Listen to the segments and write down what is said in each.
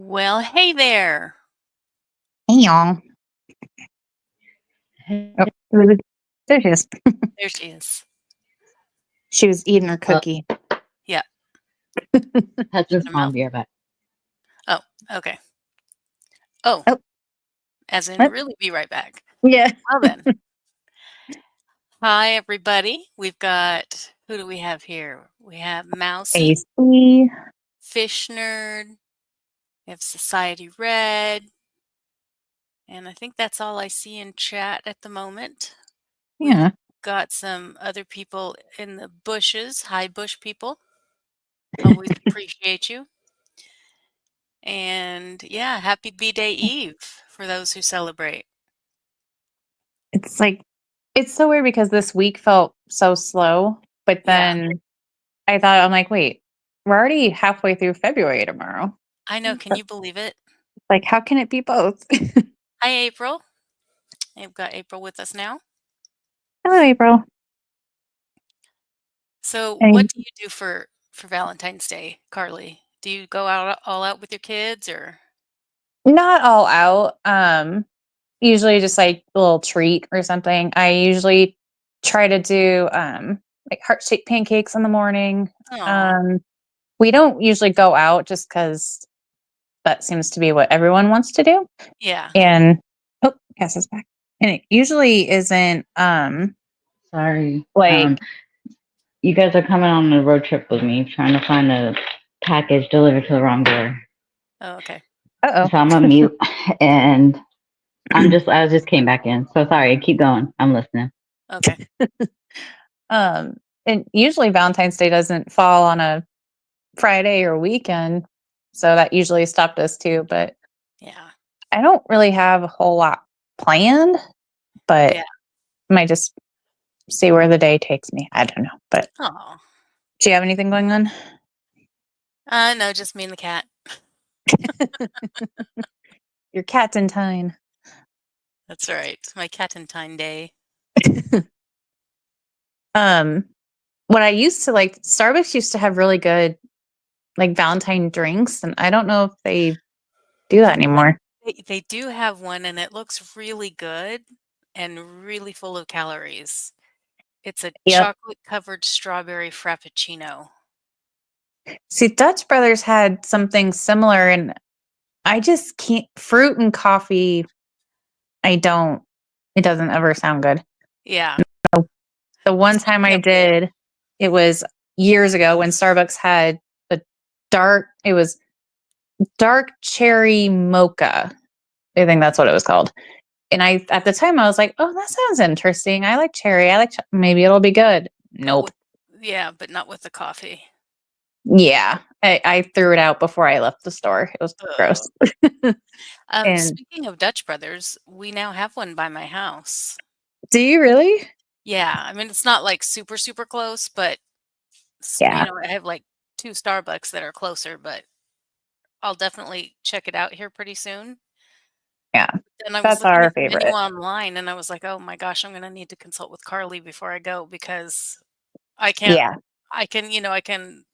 Well, hey there. Hey y'all. Oh, there she is. There she is. She was eating her cookie. Yeah. Has Shut this her on mouth. be right back. Oh, okay. Oh, Oh, as in what? really be right back. Yeah. Well then. Hi everybody. We've got who do we have here? We have Mousy, AC. Fish Nerd, we have Society Red, and I think that's all I see in chat at the moment. We've Yeah. got some other people in the bushes. Hi bush people. Always appreciate you. And yeah, happy B-Day Eve for those who celebrate. It's like, it's so weird because this week felt so slow, but Yeah, then I'm like, wait, we're already halfway through February tomorrow. I know. Can you believe it? Like, how can it be both? Hi, April. I've got April with us now. Hello, April. So, And what do you do for Valentine's Day, Carly? Do you go out all out with your kids, or? not all out. Usually just like a little treat or something. I usually try to do like heart-shaped pancakes in the morning. Oh, Um, we don't usually go out just because that seems to be what everyone wants to do. yeah. And oh, Cass is back. And it usually isn't Sorry. like You guys are coming on a road trip with me, trying to find a package delivered to the wrong door. Oh, okay. uh So I'm on mute, and I just came back in. So sorry. Keep going. I'm listening. Okay. um and usually Valentine's Day doesn't fall on a Friday or weekend. So that usually stopped us too. But Yeah. I don't really have a whole lot planned, but Yeah. might just see where the day takes me. I don't know. But Oh. do you have anything going on? No, just me and the cat. Your Valentine. That's right. My Catentine Day. um what I used to like, Starbucks used to have really good like Valentine drinks, and I don't know if they do that You know what? anymore. They do have one, and it looks really good and really full of calories. It's a Yep. chocolate-covered strawberry frappuccino. See, Dutch Brothers had something similar, and I just can't. Fruit and coffee, I don't. It doesn't ever sound good. Yeah. The one time Speaking I of which, did, it was years ago when Starbucks had a it was dark cherry mocha. I think that's what it was called. And at the time, I was like, oh, that sounds interesting. I like cherry. Maybe it'll be good. but Nope. with yeah, but not with the coffee. Yeah. I threw it out before I left the store. It was gross. Ugh. And Speaking of Dutch Brothers, we now have one by my house. do you really? Yeah, I mean, it's not like super, super close, but Yeah. I have like 2 Starbucks that are closer, but I'll definitely check it out here pretty soon. Yeah. And I was That's looking our at the menu favorite. online and I was like, "Oh my gosh, I'm gonna need to consult with Carly before I go because I can't Yeah. I can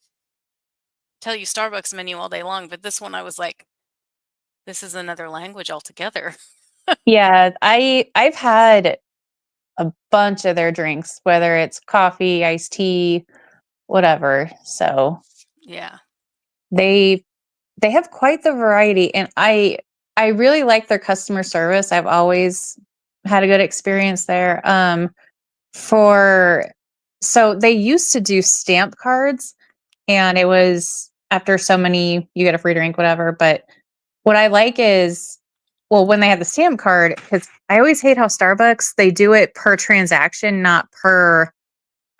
tell you Starbucks menu all day long, but this one I was like, this is another language altogether." Yeah. I've had a bunch of their drinks, whether it's coffee, iced tea, whatever. So Yeah. they they have quite the variety, and I really like their customer service. I've always had a good experience there. For so they used to do stamp cards, and it was after so many you get a free drink, whatever. But what I like is, well, when they have the stamp card, because I always hate how Starbucks, they do it per transaction, not per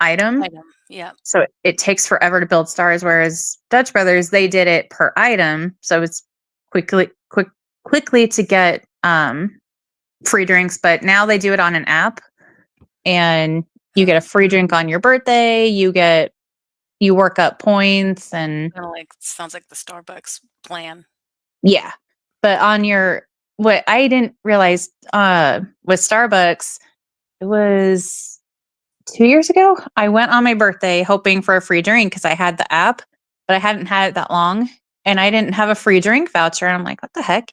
item. Item. Yeah. So it takes forever to build stars, whereas Dutch Brothers, they did it per item. So it's quickly to get free drinks, but now they do it on an app, and you get a free drink on your birthday, you work up points, and Kinda like sounds like the Starbucks plan. yeah. But on your what I didn't realize with Starbucks, it was 2 years ago. I went on my birthday hoping for a free drink because I had the app, but I hadn't had it that long. and I didn't have a free drink voucher. And I'm like, what the heck?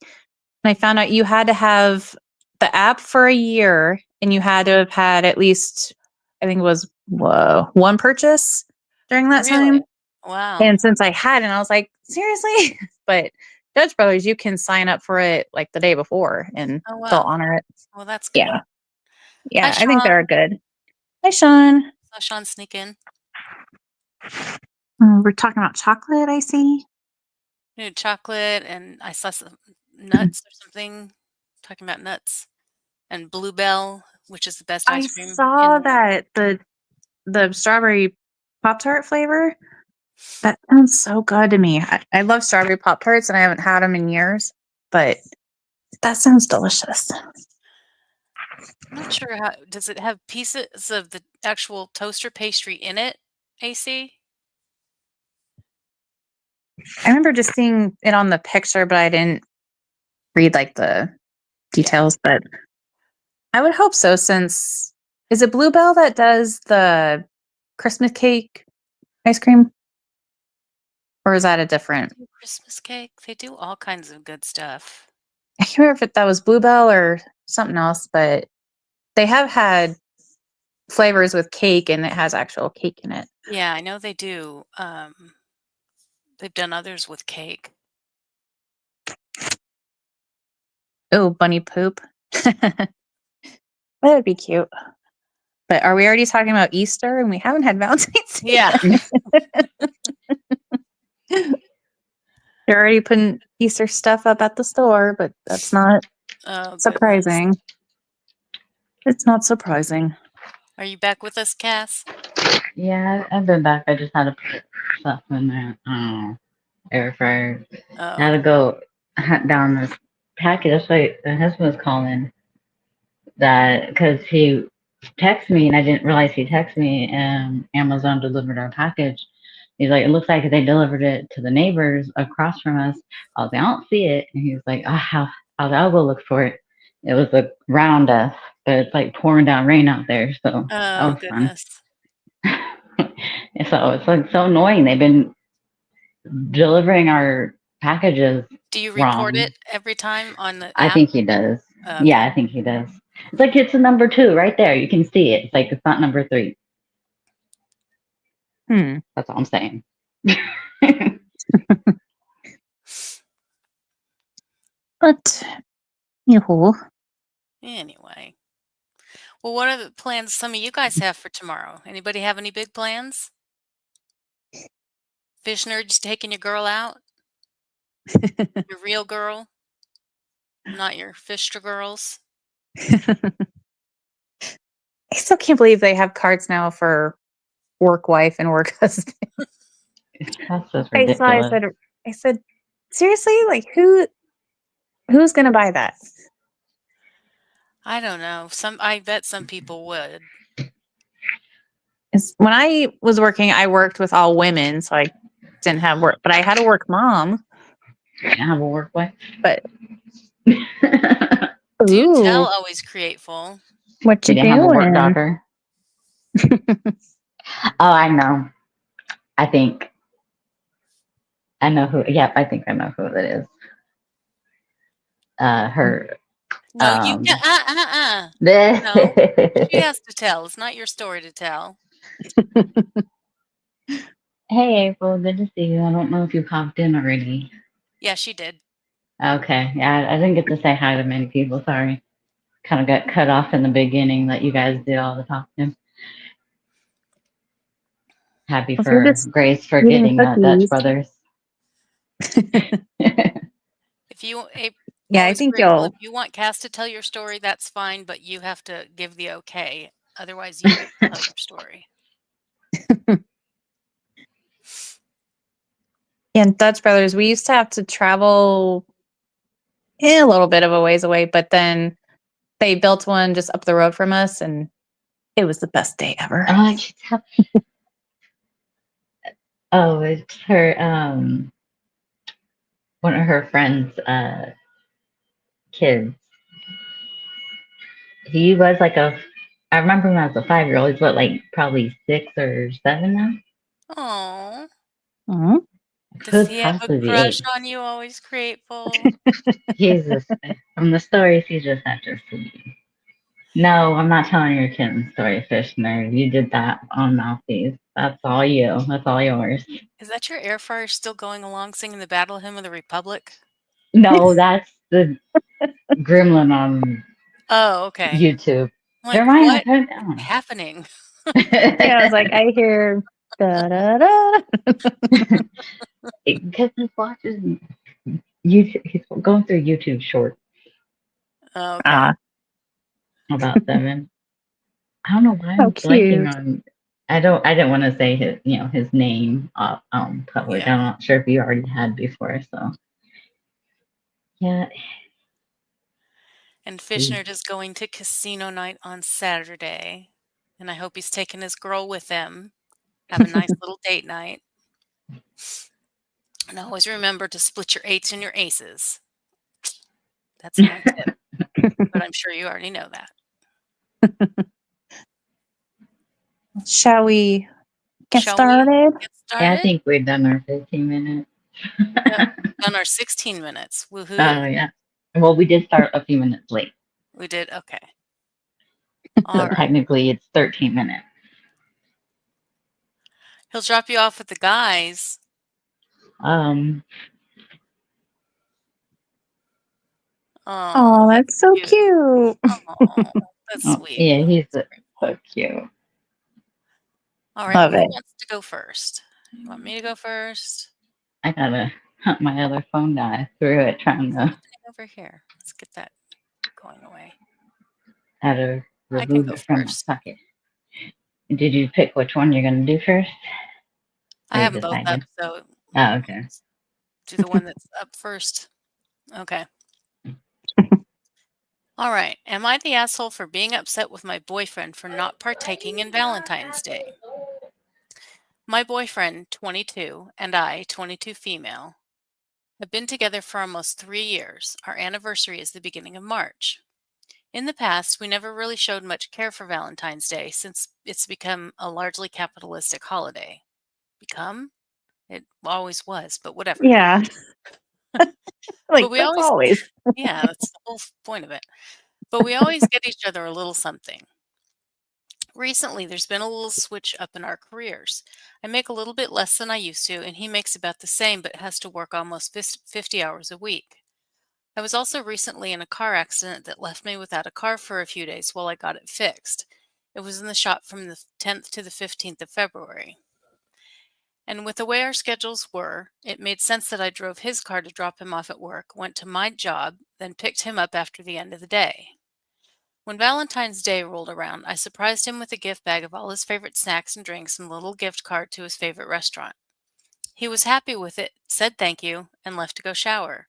And I found out you had to have the app for a year and you had to have had at least, I think it was one purchase during that Really? time. Wow. And since I hadn't, I was like, seriously? But Dutch Brothers, you can sign up for it like the day before and Oh, they'll wow. honor it. Well, that's good. Yeah. Hi, Yeah. I think they're Sean. good. Hi, Sean. Saw Sean sneak in. We're talking about chocolate, I see. New chocolate, and I saw some nuts or something. Talking about nuts and Bluebell, which is the best I ice cream in saw the world. that the strawberry Pop Tart flavor. That sounds so good to me. I love strawberry Pop Tarts and I haven't had them in years, but that sounds delicious. I'm not sure how. Does it have pieces of the actual toaster pastry in it, AC? I remember just seeing it on the picture, but I didn't read like the Yeah. details. But I would hope so, since is it Bluebell that does the Christmas cake ice cream? Or is that a different? Do Christmas cake. They do all kinds of good stuff. I can't remember if that was Bluebell or something else, but they have had flavors with cake and it has actual cake in it. Yeah, I know they do. They've done others with cake. Oh, bunny poop. That would be cute. But are we already talking about Easter and we haven't had Valentine's Day? Yeah. They're already putting Easter stuff up at the store, but that's not Oh, goodness. surprising. It's not surprising. Are you back with us, Cass? Yeah, I've been back. I just had to put stuff in the air fryer. I had Oh, to go hunt down this package. That's why the husband was calling that because he texted me and I didn't realize he texted me and Amazon delivered our package. He's like, it looks like they delivered it to the neighbors across from us. I was like, I don't see it. And he was like, I was like, I'll go look for it. It was around us, but it's like pouring down rain out there. So that oh was fun. goodness. And so it's like so annoying. They've been delivering our packages Do you report wrong. it every time on the I app? think he does. Yeah, Okay. I think he does. It's like it's a number 2 right there. You can see it. It's like it's not number 3. That's all I'm saying. But you Anyway. Well, what are the plans some of you guys have for tomorrow? Anybody have any big plans? Fish nerds taking your girl out? Your real girl? Not your Fishster girls? I still can't believe they have cards now for work wife and work husband. That's just I saw. ridiculous. I said, seriously, like who's gonna buy that? I don't know. I bet some people would. When I was working, I worked with all women, so I didn't have work, but I had a work mom. I have a work wife. But Do you tell ooh, always createful? what You you didn't have a work doing? daughter. Oh, I know. I think I know who. Yep, I think I know who it is. Her. No, you can't. This. No, she has to tell. It's not your story to tell. Hey, April. Good to see you. I don't know if you popped in already. Yeah, she did. Okay. Yeah, I didn't get to say hi to many people. Sorry. Kind of got cut off in the beginning that you guys did all the talking. Happy If you're for just Grace for eating getting Dutch cookies, Brothers. If you, yeah, I always think grateful. If you'll. you want Cass to tell your story, that's fine, but you have to give the okay. Otherwise, you get to tell your story. And Dutch Brothers, we used to have to travel a little bit of a ways away, but then they built one just up the road from us, and it was the best day ever. Oh, it's her one of her friends' kids. He was like I remember him as a 5-year-old. He's like probably 6 or 7 now. Oh, Mhm. Does Who's he have a possibly the crush eighth? on you? Always grateful. Jesus. From the stories you just have to see. No, I'm not telling your kitten story, fish nerd. You did that on Mouthpiece. That's all you. That's all yours. Is that your air fryer still going along singing the Battle Hymn of the Republic? No, that's the gremlin on Oh, okay. YouTube. I'm like, Never mind, I what put it down. happening? Yeah, I was like, I hear da da da. Because he watches YouTube. He's going through YouTube short Oh, okay. Ah, about 7. I don't know why so I'm blanking cute. on. I didn't want to say his name public. Yeah. I'm not sure if you already had before. So yeah, And Fishnerd is going to casino night on Saturday. And I hope he's taking his girl with him. Have a nice little date night. And always remember to split your 8s and your aces. That's my tip. But I'm sure you already know that. Shall we get Shall we started? get yeah. I started? think we're done our 15 minutes. Yep. Done our 16 minutes. Oh Woohoo. yeah. Well, we did start a few minutes late, We did. Okay. so All right. technically it's 13 minutes. He'll drop you off with the guys. Um, Oh, Oh, that's so cute. Oh, that's oh, sweet. yeah, he's That's so grateful. cute. All right. Love Who it. wants to go first? You want me to go first? I gotta hunt my other phone down. I threw it trying What's to happening over here? Let's get that going away. how to I can remove go it from my first. pocket. Did you pick which one you're gonna do first? I Or you have them both up, decided? so Oh, okay. do the one that's up first. Okay. All right. Am I the asshole for being upset with my boyfriend for not partaking in Valentine's Day? My boyfriend, 22, and I, 22 female, have been together for almost 3 years. Our anniversary is the beginning of March. In the past, we never really showed much care for Valentine's Day since it's become a largely capitalistic holiday. Become? It always was, but whatever. Yeah, But like we that's always, always. yeah, that's the whole point of it. But we always get each other a little something. Recently, there's been a little switch up in our careers. I make a little bit less than I used to, and he makes about the same but has to work almost 50 hours a week. I was also recently in a car accident that left me without a car for a few days while I got it fixed. It was in the shop from the 10th to the 15th of February. And with the way our schedules were, it made sense that I drove his car to drop him off at work, went to my job, then picked him up after the end of the day. When Valentine's Day rolled around, I surprised him with a gift bag of all his favorite snacks and drinks and a little gift card to his favorite restaurant. He was happy with it, said thank you, and left to go shower.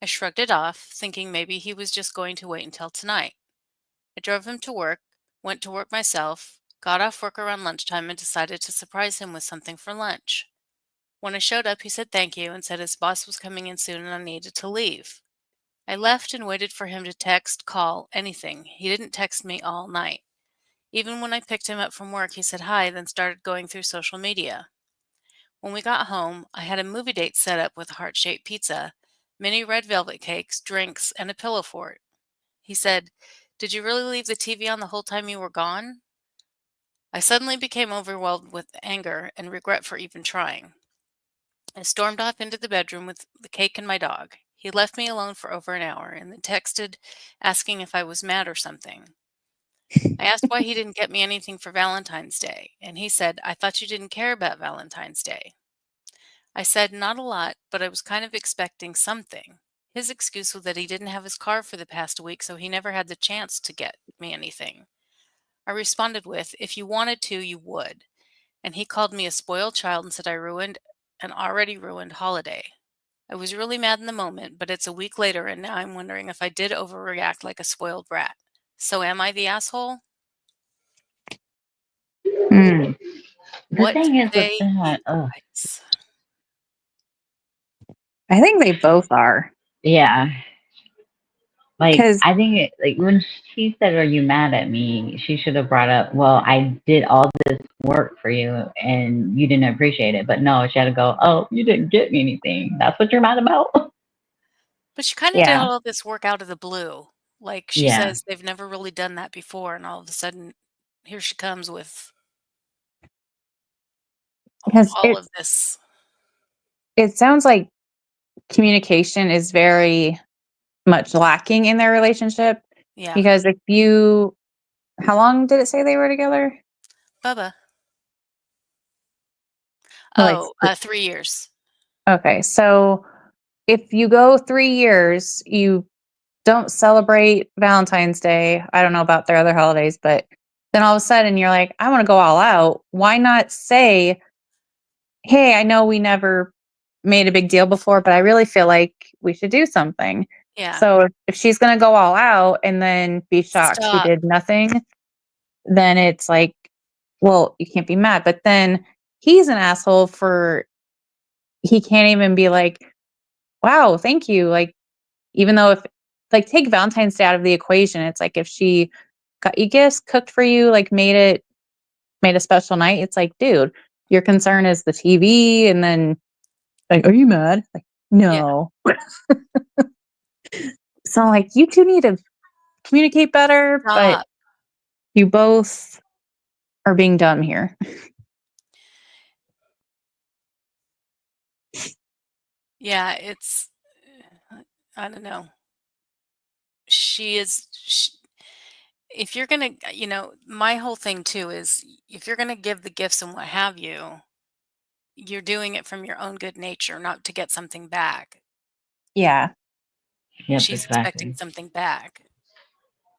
I shrugged it off, thinking maybe he was just going to wait until tonight. I drove him to work, went to work myself, got off work around lunchtime, and decided to surprise him with something for lunch. When I showed up, he said thank you and said his boss was coming in soon and I needed to leave. I left and waited for him to text, call, anything. He didn't text me all night. Even when I picked him up from work, he said hi, then started going through social media. When we got home, I had a movie date set up with a heart-shaped pizza, mini red velvet cakes, drinks, and a pillow fort. He said, "Did you really leave the TV on the whole time you were gone?" I suddenly became overwhelmed with anger and regret for even trying. I stormed off into the bedroom with the cake and my dog. He left me alone for over an hour and then texted asking if I was mad or something. I asked why he didn't get me anything for Valentine's Day, and he said, "I thought you didn't care about Valentine's Day." I said, "Not a lot, but I was kind of expecting something." His excuse was that he didn't have his car for the past week, so he never had the chance to get me anything. I responded with, "If you wanted to, you would." And he called me a spoiled child and said I ruined an already ruined holiday. I was really mad in the moment, but it's a week later and now I'm wondering if I did overreact like a spoiled brat. So am I the asshole? Hmm. The What thing is with say you that, guys? I think they both are. yeah, Like, because I think like when she said, "Are you mad at me?" She should have brought up, "Well, I did all this work for you and you didn't appreciate it." But no, she had to go, "Oh, you didn't get me anything. That's what you're mad about?" But she kinda did yeah, all this work out of the blue. Like, she Yeah. says they've never really done that before, and all of a sudden, here she comes with because all of this. it sounds like communication is very much lacking in their relationship. Yeah. Because if you, how long did it say they were together? Bubba. Like, Oh, 3 years. okay, so if you go 3 years, you don't celebrate Valentine's Day. I don't know about their other holidays, but then all of a sudden you're like, I want to go all out. Why not say, hey, I know we never made a big deal before, but I really feel like we should do something. Yeah. So if she's going to go all out and then be shocked she Stop. did nothing, then it's like, well, you can't be mad. But then he's an asshole for, he can't even be like, wow, thank you. Like, even though if, like, take Valentine's Day out of the equation, it's like if she got you gifts, cooked for you, like made a special night, it's like, dude, your concern is the TV, and then like, are you mad? Like, Yeah. no. So like you two need to communicate better, but Stop. you both are being dumb here. Yeah, it's I don't know. She is sh if you're gonna my whole thing too is if you're gonna give the gifts and what have you, you're doing it from your own good nature, not to get something back. Yeah. And Yep, she's expecting exactly. something back.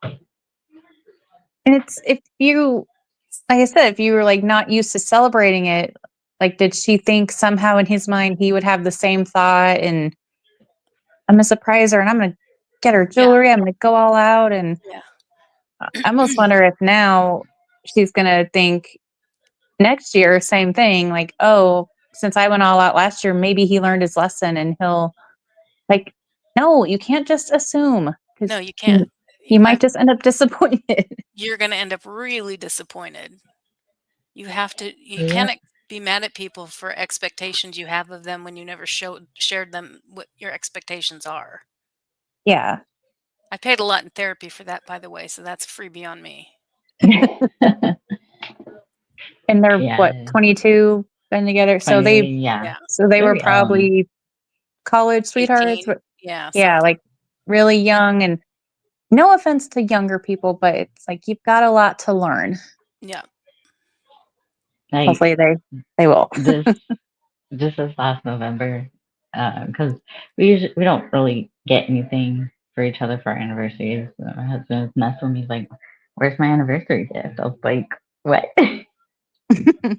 And it's if you, like I said, if you were like not used to celebrating it, like did she think somehow in his mind he would have the same thought and I'm gonna surprise her and I'm gonna get her Yeah, jewelry, I'm gonna go all out, and yeah. I almost wonder if now she's gonna think next year, same thing, like, oh, since I went all out last year, maybe he learned his lesson and he'll like, no, you can't just assume No, because you can't. you I might just end up disappointed. You're gonna end up really disappointed. You Yep. can't be mad at people for expectations you have of them when you never shared them what your expectations are. Yeah. I paid a lot in therapy for that, by the way, so that's a freebie on me. And they're what, Yeah. 22 been together. 20, yeah. Yeah, So they They're were young. probably college sweethearts. 18. Yeah, Yeah, something. like really young, and no offense to younger people, but it's like you've got a lot to learn. Yeah. Hopefully Like they will. this just this last November, because we don't really get anything for each other for our anniversaries. My husband was messing with me. He's like, "Where's my anniversary gift?" I was like, "What?" I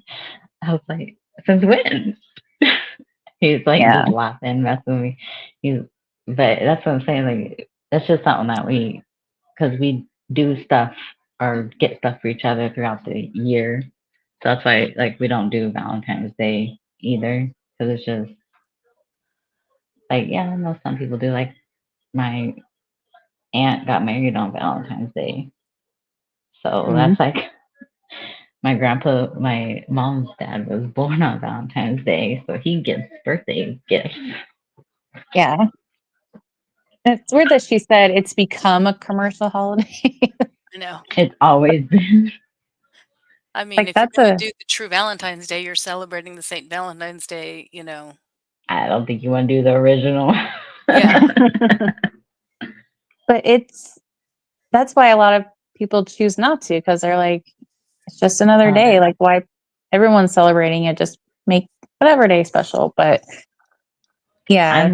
was like, "Since when?" He's like Yeah. just laughing, messing with me. He's, but that's what I'm saying. Like that's just something that because we do stuff or get stuff for each other throughout the year. So that's why like we don't do Valentine's Day either because it's just like yeah, I know some people do. Like my aunt got married on Valentine's Day, so Mhm. that's like my grandpa, my mom's dad was born on Valentine's Day, so he gets birthday gifts. Yeah. It's weird that she said it's become a commercial holiday. I know. It's always been. I mean, Like if you're that's gonna a do the true Valentine's Day, you're celebrating the St. Valentine's Day. I don't think you want to do the original. Yeah, but that's why a lot of people choose not to because they're like, it's just another Oh, day. Like, why everyone's celebrating it? Just make whatever day special. But yeah, I'm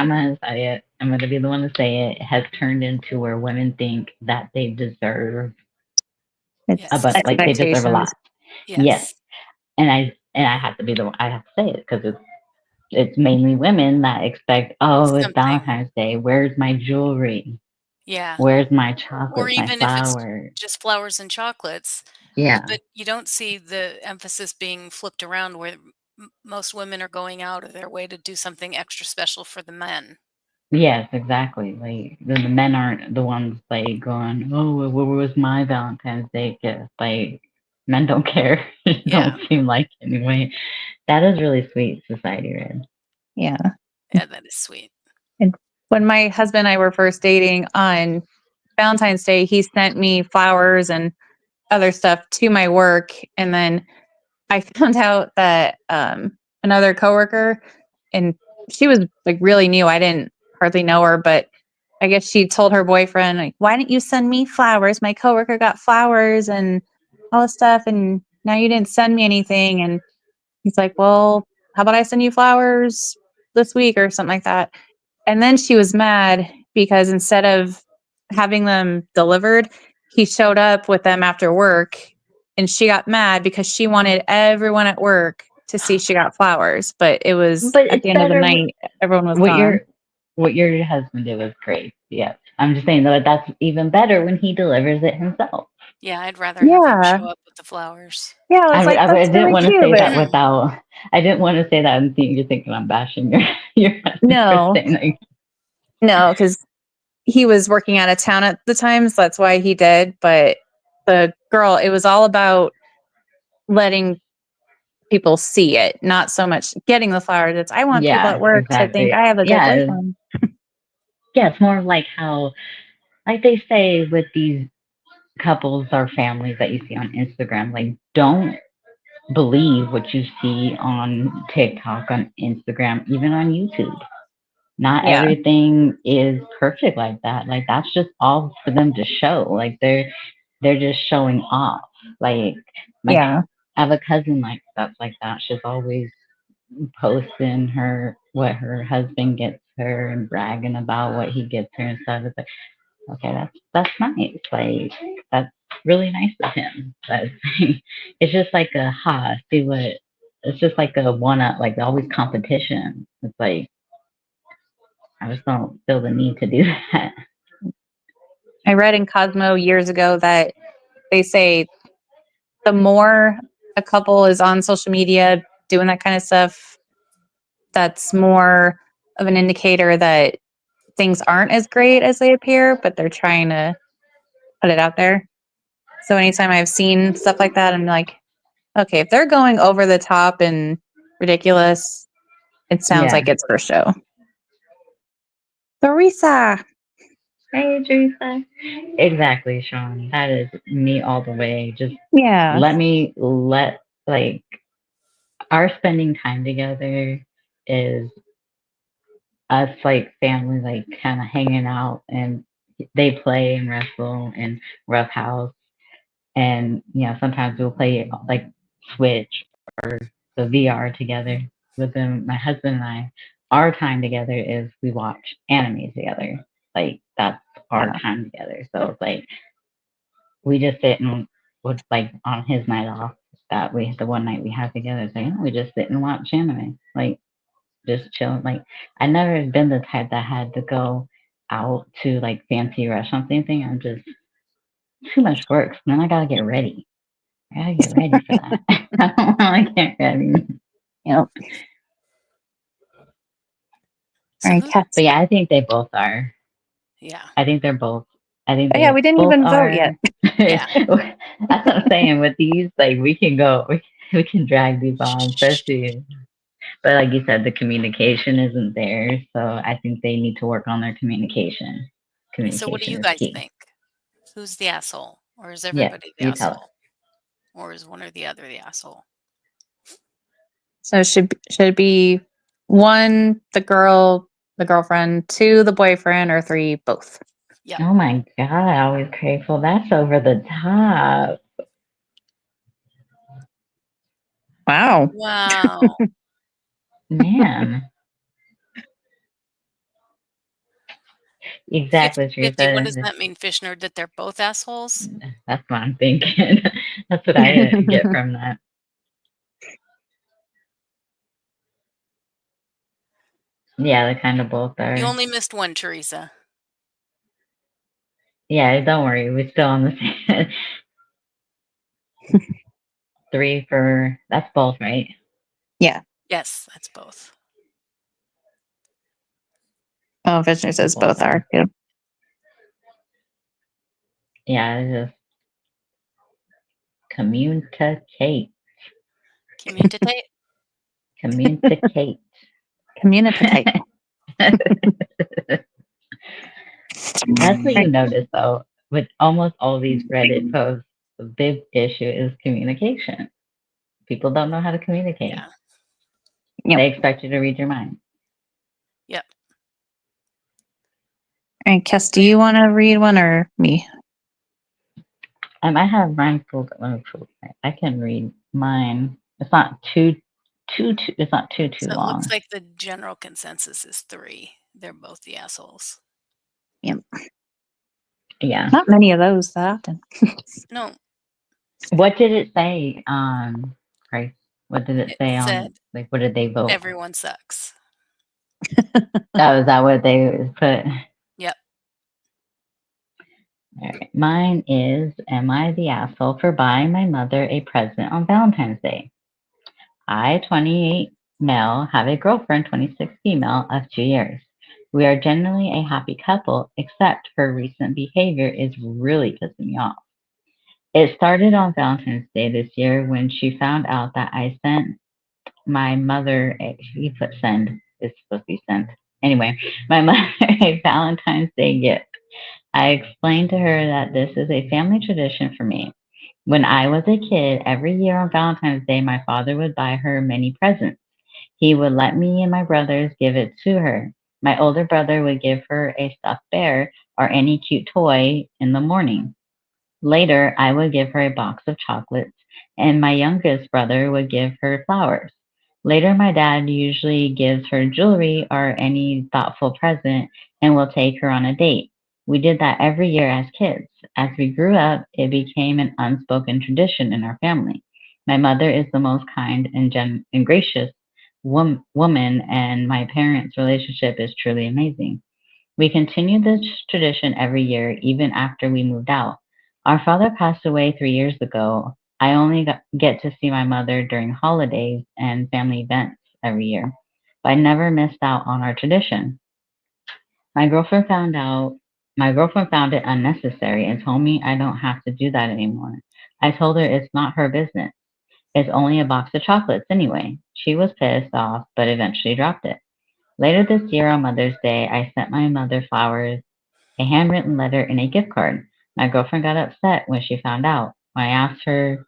gonna say it. I'm gonna be the one to say it. It has turned into where women think that they deserve a it's yes, bunch, like they deserve a expectations. lot. Yes, yes. and I have to be the one. I have to say it because it's mainly women that expect. Oh, it's Something. Valentine's Day. Where's my jewelry? Yeah. Where's my Or chocolates? My even if it's flowers? just flowers and chocolates, Yeah. but you don't see the emphasis being flipped around where most women are going out of their way to do something extra special for the men. Yes, exactly. Like the men aren't the ones like going, "Oh, what was my Valentine's Day gift?" Like men don't care. It Yeah. don't seem like anyway. That is really sweet, Society Red. Yeah. Yeah, that is sweet. And when my husband and I were first dating on Valentine's Day, he sent me flowers and other stuff to my work. And then I found out that another coworker, and she was like really new. I didn't hardly know her, but I guess she told her boyfriend, like, "Why didn't you send me flowers? My coworker got flowers and all this stuff, and now you didn't send me anything." And he's like, "Well, how about I send you flowers this week or something like that?" And then she was mad because instead of having them delivered, he showed up with them after work, and she got mad because she wanted everyone at work to see she got flowers, but it was But at it's the end of the better night, everyone was what gone. your husband did was great. Yeah. I'm just saying though that's even better when he delivers it himself. Yeah, I'd rather have him Yeah. show up with the flowers. Yeah, I was like, I "That's didn't really want to cute," say but that without I didn't want to say that and think you're thinking I'm bashing your your husband for no, saying like no, because he was working out of town at the time, so that's why he did, but the girl, it was all about letting people see it, not so much getting the flowers. It's I want people at yeah, work to think exactly. I have a good Yeah, boyfriend. yeah, it's more like how like they say with these couples or families that you see on Instagram, like don't believe what you see on TikTok, on Instagram, even on YouTube. Not Yeah, everything is perfect like that. Like that's just all for them to show. Like they're just showing off. Like my yeah, I have a cousin that's like that. She's always posting her what her husband gets her and bragging about what he gets her and stuff. It's like, okay, that's nice. Like that's really nice of him. But it's just like a see what it's just like a one up, like always competition. It's like I just don't feel the need to do that. I read in Cosmo years ago that they say the more a couple is on social media doing that kind of stuff, that's more of an indicator that things aren't as great as they appear, but they're trying to put it out there. So anytime I've seen stuff like that, I'm like, okay, if they're going over the top and ridiculous, it sounds Yeah. like it's for show. Theresa. Hey, Teresa. Exactly, Sean. That is me all the way. Just Yeah. let like our spending time together is us like family, like kind of hanging out, and they play and wrestle and rough house, and sometimes we'll play like Switch or the VR together. But then my husband and I, our time together is we watch anime together. Like that's our Yeah. time together. So it's like we just sit and would like on his night off that we the one night we have together, it's like, we just sit and watch anime. Like just chilling. Like I never been the type that had to go out to like fancy restaurants or anything. I'm just too much work. Then I gotta get ready. I gotta get ready for that. I don't want to get ready. Yep. All So right, who cats. But yeah, I think they both are. yeah. I think they're both. I think Oh, yeah, they we didn't both even vote yet. are. Yeah. That's what I'm saying. With these, like we can go, we can drag these on, especially. But like you said, the communication isn't there, so I think they need to work on their communication. So what do Communication you is guys key. think? Who's the asshole? Or is Yes, everybody the you tell us. asshole? Or is one or the other the asshole? So should it be one, the girlfriend, two, the boyfriend, or three, both? Yep. Oh my God, I always grateful. That's over the top. Wow. Wow. Man. Exactly, 50-50. What Teresa. does that mean, fish nerd? That they're both assholes? That's what I'm thinking. That's what I get from that. Yeah, they kind of both You are. only missed one, Teresa. Yeah, don't worry. We're still on the same. Three for, that's both, right? Yeah. Yes, that's both. Oh, Fisher says People both are. Yeah. Yeah, it's just communicate. Communicate. Communicate. Communicate. That's what you notice though. With almost all these Reddit posts, the big issue is communication. People don't know how to communicate. Yeah. Yep. They expect you to read your mind. Yep. All right, Kes, do you want to read one or me? I have mine pulled. I can read mine. It's not too. It's not too So it looks long. like the general consensus is 3. They're both the assholes. Yep. Yeah. Not many of those that often. No, What did it say? Christ. What did it it say on? said Like, what did they vote? everyone sucks. Oh, is that what they put? Yep. All right. Mine is, am I the asshole for buying my mother a present on Valentine's Day? I, 28 male, have a girlfriend, 26 female, of 2 years. We are generally a happy couple, except her recent behavior is really pissing me off. It started on Valentine's Day this year when she found out that I sent my mother, he put send, it's supposed to be sent. Anyway, my mother a Valentine's Day gift. I explained to her that this is a family tradition for me. When I was a kid, every year on Valentine's Day, my father would buy her many presents. He would let me and my brothers give it to her. My older brother would give her a stuffed bear or any cute toy in the morning. Later, I would give her a box of chocolates, and my youngest brother would give her flowers. Later, my dad usually gives her jewelry or any thoughtful present and will take her on a date. We did that every year as kids. As we grew up, it became an unspoken tradition in our family. My mother is the most kind and, and gracious woman, and my parents' relationship is truly amazing. We continued this tradition every year, even after we moved out. Our father passed away 3 years ago. I only get to see my mother during holidays and family events every year, but I never missed out on our tradition. My girlfriend found out. My girlfriend found it unnecessary and told me I don't have to do that anymore. I told her it's not her business. It's only a box of chocolates anyway. She was pissed off, but eventually dropped it. Later this year on Mother's Day, I sent my mother flowers, a handwritten letter, and a gift card. My girlfriend got upset when she found out. When I asked her,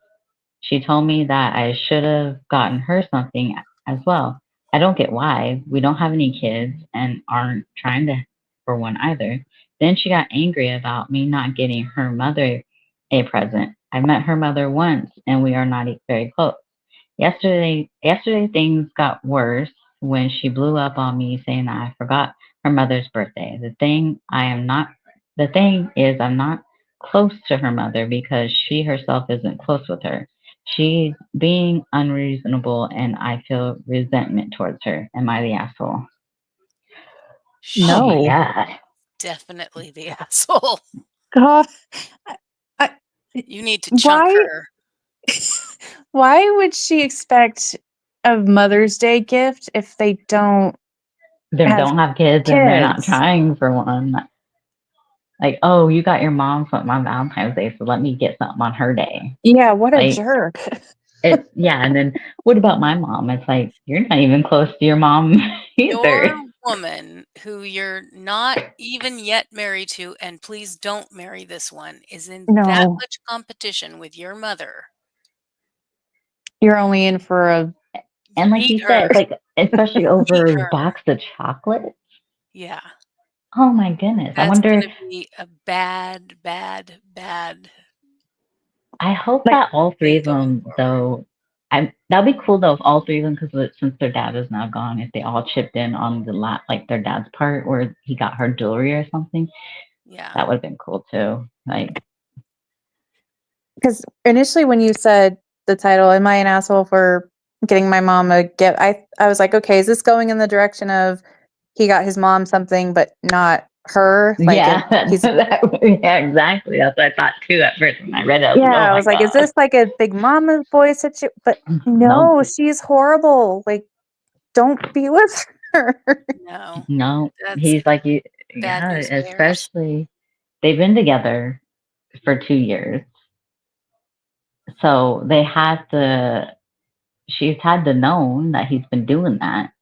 she told me that I should have gotten her something as well. I don't get why. We don't have any kids and aren't trying to for one either. Then she got angry about me not getting her mother a present. I met her mother once and we are not very close. Yesterday things got worse when she blew up on me saying that I forgot her mother's birthday. The thing is I'm not close to her mother because she herself isn't close with her. She's being unreasonable and I feel resentment towards her. Am I the asshole? Oh my She No. god. definitely the asshole. God. I, You need to chunk why? her. Why would she expect a Mother's Day gift if they don't They have don't have kids and they're not kids? trying for one. Like, oh, you got your mom something on Valentine's Day, so let me get something on her day. Yeah, what a Like, jerk. it's yeah, and then what about my mom? It's like you're not even close to your mom Your either. woman who you're not even yet married to, and please don't marry this one, is in that No, much competition with your mother. you're only in for a. And like Meet you said, her. it's like especially Meet over a her. box of chocolate. Yeah. Oh my goodness. I That's wonder gonna be a bad, bad, bad I hope Like, that all three thing of going them forward. though that'd be cool though if all three of them because since their dad is now gone, if they all chipped in on the like their dad's part where he got her jewelry or something, Yeah. that would have been cool too. Like because initially when you said the title, "Am I an asshole for getting my mom a gift?" I was like, okay, is this going in the direction of he got his mom something but not her? Like, yeah, he's yeah, exactly. That's what I thought too at first when I read it. I was like, yeah. oh I my was like, is god. this like a big mama boy situation? But Nope. no, she's horrible. Like, don't be with her. No, No, that's he's like you. bad Yeah, news bears. especially they've been together for 2 years, so they had to. She's had to known that he's been doing that.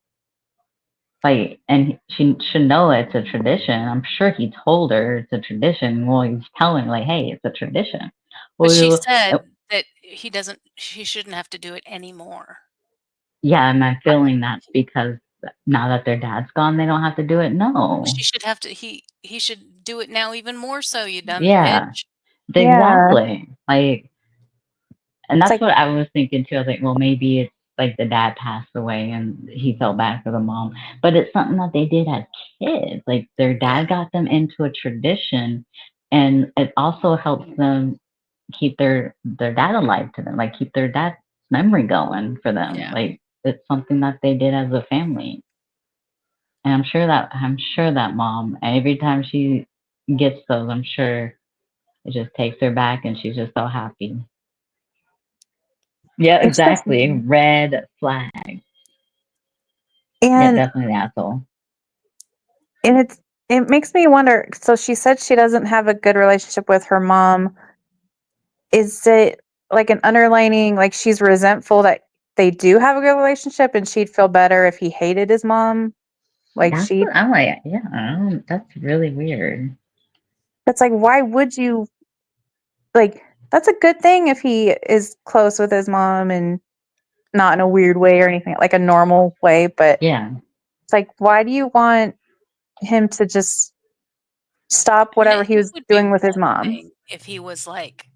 Like, and she should know it's a tradition. I'm sure he told her it's a tradition. Well, he's telling like, hey, it's a tradition. But she Well, said that he shouldn't have to do it anymore. yeah, am I feeling that's because now that their dad's gone, they don't have to do it? No. She should have to he should do it now even more so, you dummy Yeah, bitch. Yeah. exactly. Like, and It's that's like, what I was thinking too. I was like, well, maybe it's like the dad passed away and he felt bad for the mom, but it's something that they did as kids. Like their Yeah, dad got them into a tradition, and it also helps them keep their dad alive to them, like keep their dad's memory going for them. yeah. Like it's something that they did as a family. And I'm sure that mom, every time she gets those, I'm sure it just takes her back and she's just so happy. Yeah, it's just, exactly. Red flag. Yeah, and definitely the asshole. it makes me wonder. So she said she doesn't have a good relationship with her mom. Is it like an underlining, like she's resentful that they do have a good relationship and she'd feel better if he hated his mom? Like That's she, what I'm like, yeah, that's really weird. it's like, why would you, like, that's a good thing if he is close with his mom and not in a weird way or anything, like a normal way. But Yeah. it's like, why do you want him to just stop I mean, whatever he it was would be doing with his one mom? thing if he was, like,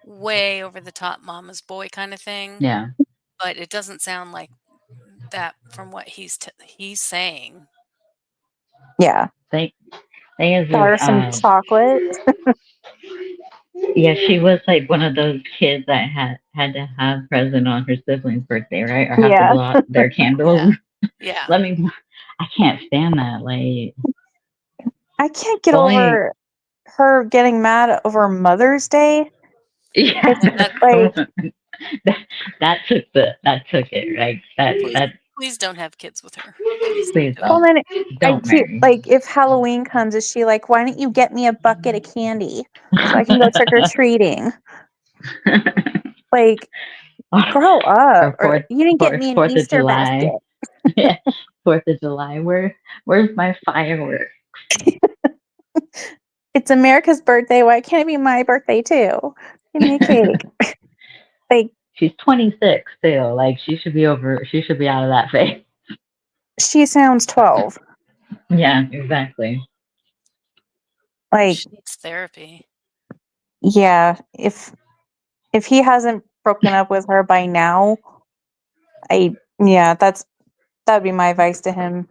way over the top mama's boy kinda thing, Yeah. but it doesn't sound like that from what he's saying. Yeah. Thing thing Got is her some chocolate. yeah, she was like one of those kids that had to have present on her sibling's birthday, right? Or have to Yeah. blow out their Yeah. candles. Yeah. Let me. I can't stand that. Like I can't get the only. over her getting mad over Mother's Day. Yeah, It's Oh, that like, that, that took it. Right. please That please don't have kids with her. Please don't please do it. well, don't then I don't keep, marry. like, if Halloween comes, is she like, why don't you get me a bucket of candy so I can go trick or treating? Like, grow up. or Or you didn't get me an Fourth of Easter July. basket. Yeah, 4th of July. Where's my fireworks? It's America's birthday. Why can't it be my birthday too? Give me a cake. Like, She's 26 still. Like she should be over. She should be out of that phase. she sounds 12. Yeah, exactly. Like, She needs therapy. yeah, if he hasn't broken up with her by now, yeah, that'd be my advice to him.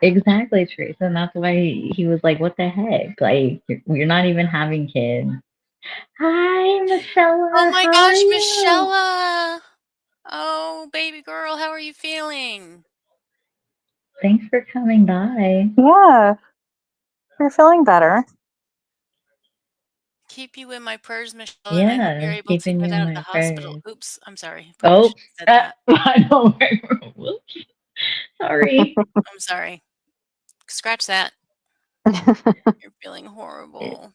Exactly, Teresa. And that's why he was like, "What the heck? Like, you're not even having kids." Hi, Oh Michelle. my How are gosh, you? Michelle. Oh, baby girl, how are you feeling? Thanks for coming by. Yeah, you're feeling better. Keep you in my prayers, Michelle, and I hope you're Yeah, able to keeping you get in out of the my hospital. prayers. Oops, I'm sorry. Probably Oh, shouldn't have said that. I don't remember. Whoops. Sorry. I'm sorry. Scratch that. You're feeling horrible.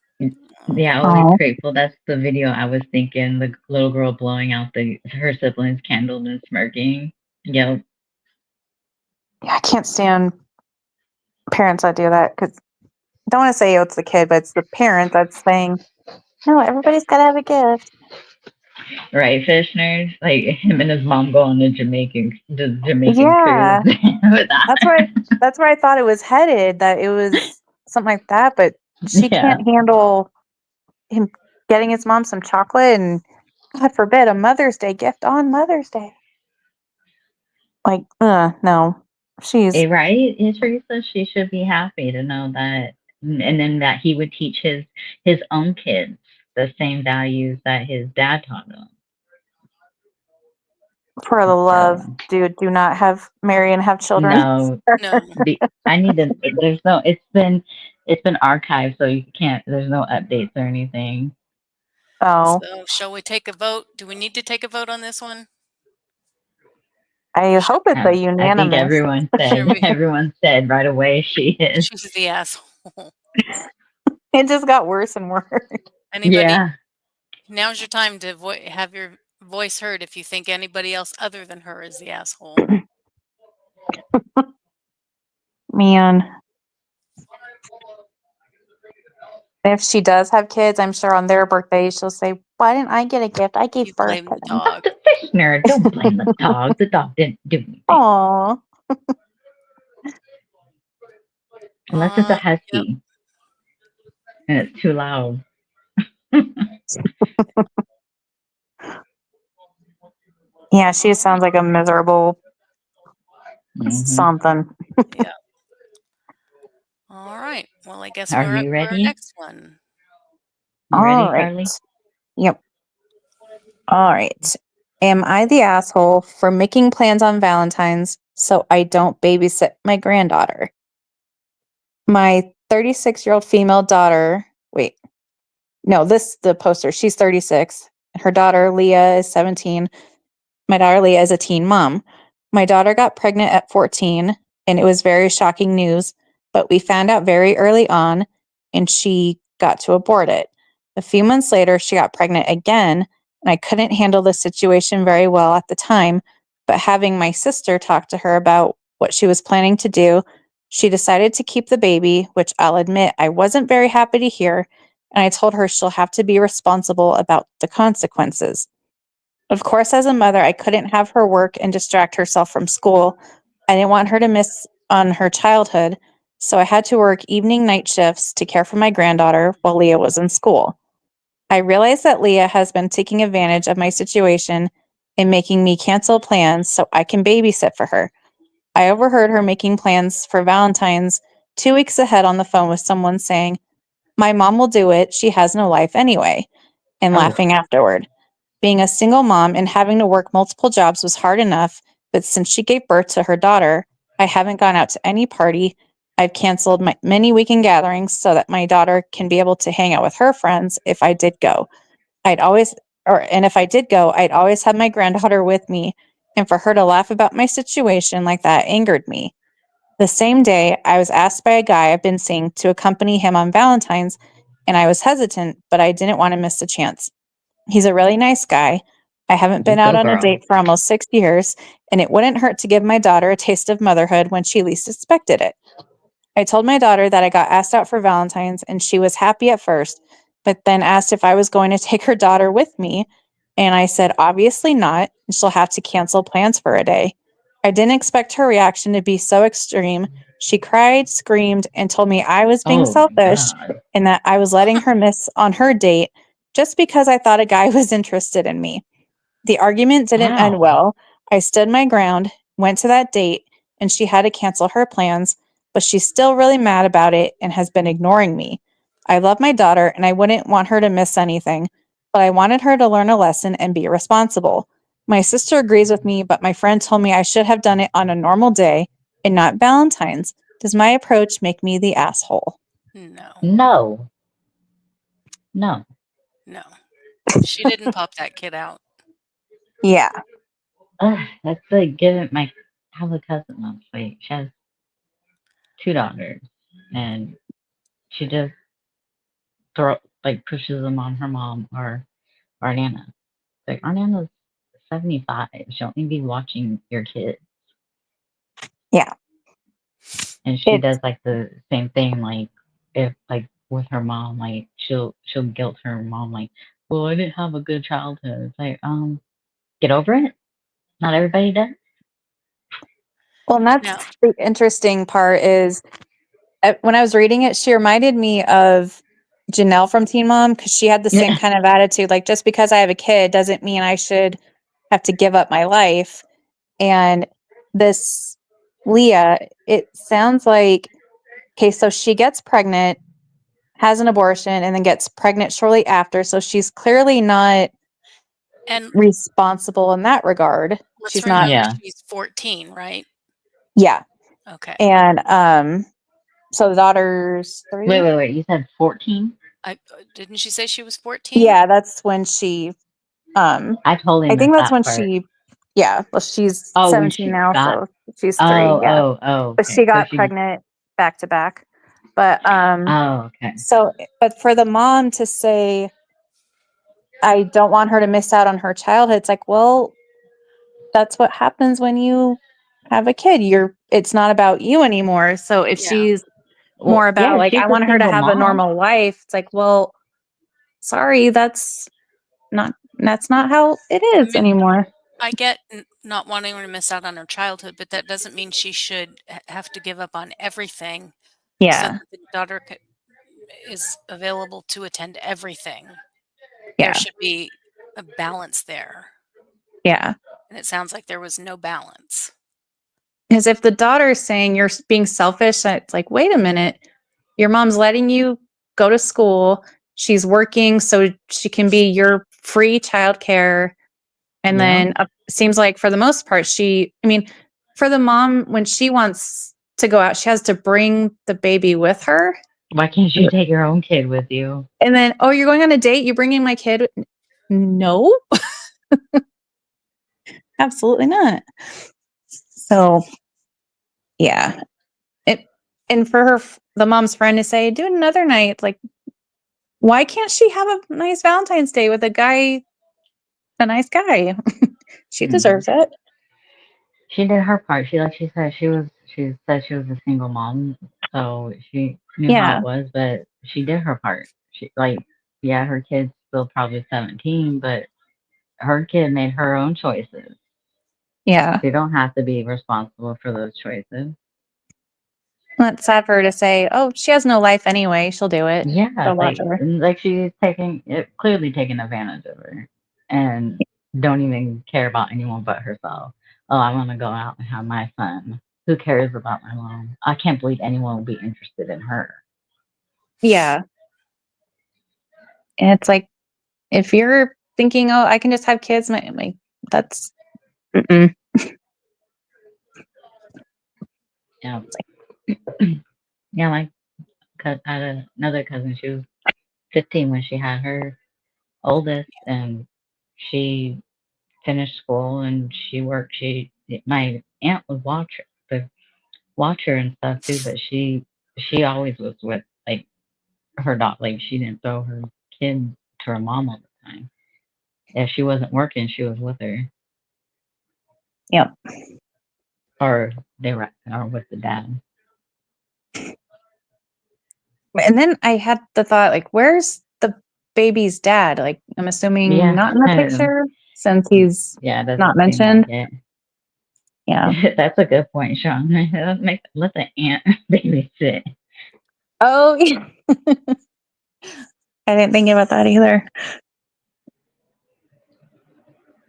Yeah, Oh. always Oh, grateful. That's the video I was thinking. The little girl blowing out her siblings' candle and smirking. Yep. yeah, I can't stand parents that do that because I don't want to say, oh, it's the kid, but it's the parent that's saying, no, everybody's got to have a gift. Right, Fishner. Like him and his mom go on the Jamaican cruise Yeah, with that. that's where that's where I thought it was headed. That it was something like that, but she Yeah. can't handle him getting his mom some chocolate and, God forbid, a Mother's Day gift on Mother's Day. Like, no, she's Right? Yeah, Teresa, she should be happy to know that, and then that he would teach his own kids the same values that his dad taught them. for the love, So dude. Do not have marry and have children. no, No. I need to. There's no. It's been archived, so you can't. There's no updates or anything. Oh, So, shall we take a vote? Do we need to take a vote on this one? I hope it's a I think unanimous. Should we? everyone said right away she is. She's the asshole. It just got worse and worse. Anybody? Yeah. Now's your time to have your voice heard if you think anybody else other than her is the asshole. Man. If she does have kids, I'm sure on their birthdays she'll say, "Why didn't I get a gift? I gave You birth blame to the them." dog. Dr. Fishner, don't blame the dog. The dog didn't do anything. Aw. Unless it's a Yep. husky and it's too loud. Yeah, she sounds like a miserable Hmm. something. Yeah. All right. Well, I guess Are we're up you for our ready? next one. You All ready, right. Carly? Yep. All right. Am I the asshole for making plans on Valentine's so I don't babysit my granddaughter? My 36-year-old female daughter, wait, no, the poster, she's 36. Her daughter, Leah, is 17. My daughter, Leah, is a teen mom. My daughter got pregnant at 14, and it was very shocking news, but we found out very early on, and she got to abort it. A few months later, she got pregnant again, and I couldn't handle the situation very well at the time, but having my sister talk to her about what she was planning to do, she decided to keep the baby, which I'll admit I wasn't very happy to hear, and I told her she'll have to be responsible about the consequences. Of course, as a mother, I couldn't have her work and distract herself from school. I didn't want her to miss on her childhood, so I had to work evening night shifts to care for my granddaughter while Leah was in school. I realized that Leah has been taking advantage of my situation and making me cancel plans so I can babysit for her. I overheard her making plans for Valentine's 2 weeks ahead on the phone with someone saying, "My mom will do it. She has no life anyway," and Oh, laughing afterward. Being a single mom and having to work multiple jobs was hard enough, but since she gave birth to her daughter, I haven't gone out to any party. I've canceled my many weekend gatherings so that my daughter can be able to hang out with her friends if I did go. I'd always and if I did go, I'd always have my granddaughter with me, and for her to laugh about my situation like that angered me. The same day, I was asked by a guy I've been seeing to accompany him on Valentine's, and I was hesitant, but I didn't want to miss the chance. He's a really nice guy. I haven't you been out go, on a girl. date for almost 6 years, and it wouldn't hurt to give my daughter a taste of motherhood when she least expected it. I told my daughter that I got asked out for Valentine's, and she was happy at first, but then asked if I was going to take her daughter with me. And I said, obviously not, and she'll have to cancel plans for a day. I didn't expect her reaction to be so extreme. She cried, screamed, and told me I was being Oh my selfish God. and that I was letting her miss on her date just because I thought a guy was interested in me. The argument didn't end Wow. well. I stood my ground, went to that date, and she had to cancel her plans, but she's still really mad about it and has been ignoring me. I love my daughter and I wouldn't want her to miss anything, but I wanted her to learn a lesson and be responsible. My sister agrees with me, but my friend told me I should have done it on a normal day and not Valentine's. Does my approach make me the asshole? No. No. No. No. She didn't pop that kid out. Yeah. That's like giving my. I have a cousin actually. She has two daughters, and she just throw like pushes them on her mom or our nana. Like our nana's 75. She'll only be watching your kids, Yeah. and she It's does like the same thing. Like if like with her mom, like she'll guilt her mom like, well, I didn't have a good childhood. It's like get over it. Not everybody does. well, and that's Now, the interesting part is when I was reading it, she reminded me of Janelle from Teen Mom because she had the same Yeah. kind of attitude. Like, just because I have a kid doesn't mean I should have to give up my life. And this Leah, it sounds like, okay, so she gets pregnant, has an abortion, and then gets pregnant shortly after. So she's clearly not and responsible in that regard. let's She's not, remember Yeah. she's 14, right? yeah. Okay. And so the daughter's Wait, 3. wait, wait. You said 14? I didn't she say she was 14? Yeah, that's when she I totally I think missed that's that when part. she Yeah, well, she's Oh, when 17 she now, got. so she's 3, Oh, yeah. oh, oh. But she Okay. So got she. pregnant back to back. But, Oh, okay. so but for the mom to say, "I don't want her to miss out on her childhood," it's like, well, that's what happens when you have a kid. It's not about you anymore. So if Yeah. she's more Well, about yeah, like, she's I a want her to single have a mom. normal life, it's like, well, sorry, that's not how it I is mean, anymore. I get not wanting her to miss out on her childhood, but that doesn't mean she should have to give up on everything so Yeah. that the daughter is available to attend everything. There Yeah. should be a balance there. Yeah. And it sounds like there was no balance. Because if the daughter is saying you're being selfish, it's like, wait a minute, your mom's letting you go to school. She's working so she can be your free childcare. And Yeah. then seems like for the most part, I mean, for the mom, when she wants to go out, she has to bring the baby with her. Why can't you take your own kid with you? And then, oh, you're going on a date? You're bringing my kid? No, absolutely not. So, yeah. It, and for the mom's friend to say, do it another night. Like, why can't she have a nice Valentine's Day with a nice guy? She Hmm. deserves it. She did her part. She said she said she was a single mom, so she knew how Yeah. it was, but she did her part. She yeah, her kid's still probably 17, but her kid made her own choices. Yeah. She don't have to be responsible for those choices. That's sad for her to say, oh, she has no life anyway. She'll do it. Yeah, They'll watch her. like she's clearly taking advantage of her, and don't even care about anyone but herself. Oh, I want to go out and have my fun. Who cares about my mom? I can't believe anyone would be interested in her. Yeah. And it's like, if you're thinking, oh, I can just have kids, that's, mm-mm. Yeah, yeah. I had another cousin. She was 15 when she had her oldest, and she finished school and she worked. My aunt would watch her and stuff too, but she always was with like her dog. Like she didn't throw her kid to her mom all the time. If she wasn't working, she was with her, Yep. or they were or with the dad. And then I had the thought, like, where's the baby's dad? Like, I'm assuming Yeah, not in the picture since he's yeah, not doesn't seem like mentioned. it. Yeah. That's a good point, Sean. Let the aunt babysit. Oh, yeah. I didn't think about that either.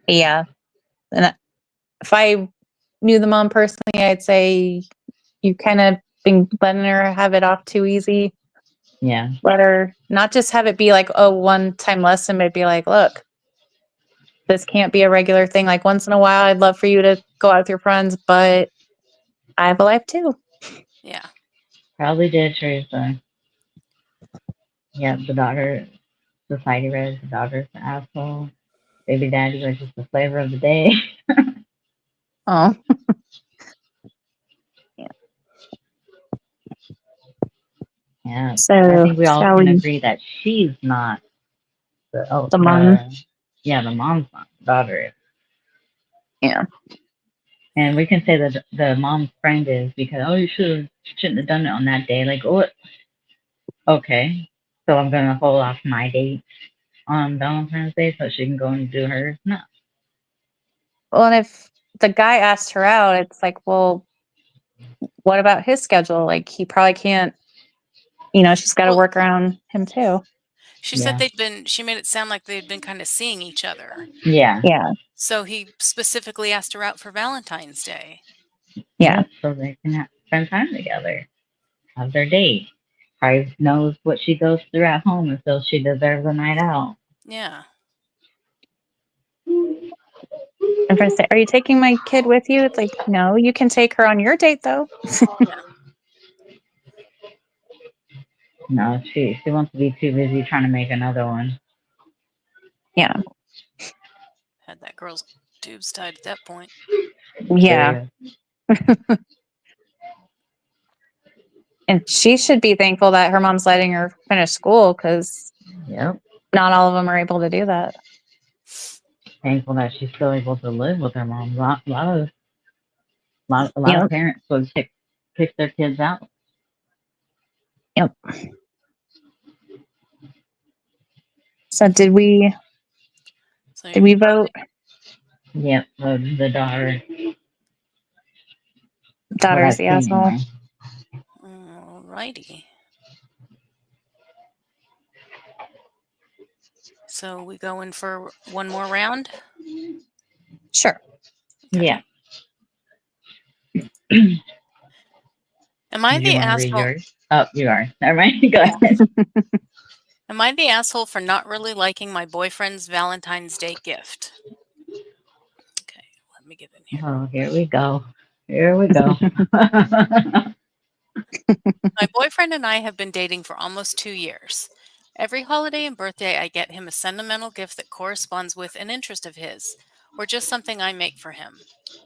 Yeah. And if I knew the mom personally, I'd say you kind of been letting her have it off too easy. Yeah, Let her not just have it be like, oh, one time lesson, but be like, look, this can't be a regular thing. Like once in a while, I'd love for you to go out with your friends, but I have a life too. Yeah. probably did, Teresa. Yeah, the daughter, society read the daughter's the asshole. Baby daddy was just the flavor of the day. Oh, yeah. Yeah, I So think we all shall can we? agree that she's not The mom. the yeah, the mom's not the daughter. Yeah. And we can say that the mom's friend is because oh shouldn't have done it on that day. Like oh okay, so I'm gonna hold off my date on Valentine's Day so she can go and do hers. No, Well, and if the guy asked her out, it's like, well, what about his schedule? Like he probably can't, she's got to Well, work around him too. she said yeah, she made it sound like they'd been kind of seeing each other. yeah, Yeah. So he specifically asked her out for Valentine's Day. Yeah. yeah. So they can spend time together, have their date. Probably knows what she goes through at home and feels she deserves a night out. Yeah. And friends say, are you taking my kid with you? It's like, no, you can take her on your date though. Yeah. No, she wants to be too busy trying to make another one. Yeah. Had that girl's Tube's tied at that point. Yeah. And she should be thankful that her mom's letting her finish school because Yep. not all of them are able to do that. Thankful that she's still able to live with her mom. A lot of Yep. parents would pick their kids out. Yep. So did we So vote? Yep, the daughter. What Daughter's I've the seen asshole. anyway. Alrighty. So we go in for one more round? Sure. Yeah. Am I Do you the want to read asshole? yours? Oh, you are. Never mind. Go ahead. Am I the asshole for not really liking my boyfriend's Valentine's Day gift? Okay, let me get in here. Oh, here we go. Here we go. My boyfriend and I have been dating for almost 2 years. Every holiday and birthday, I get him a sentimental gift that corresponds with an interest of his, or just something I make for him.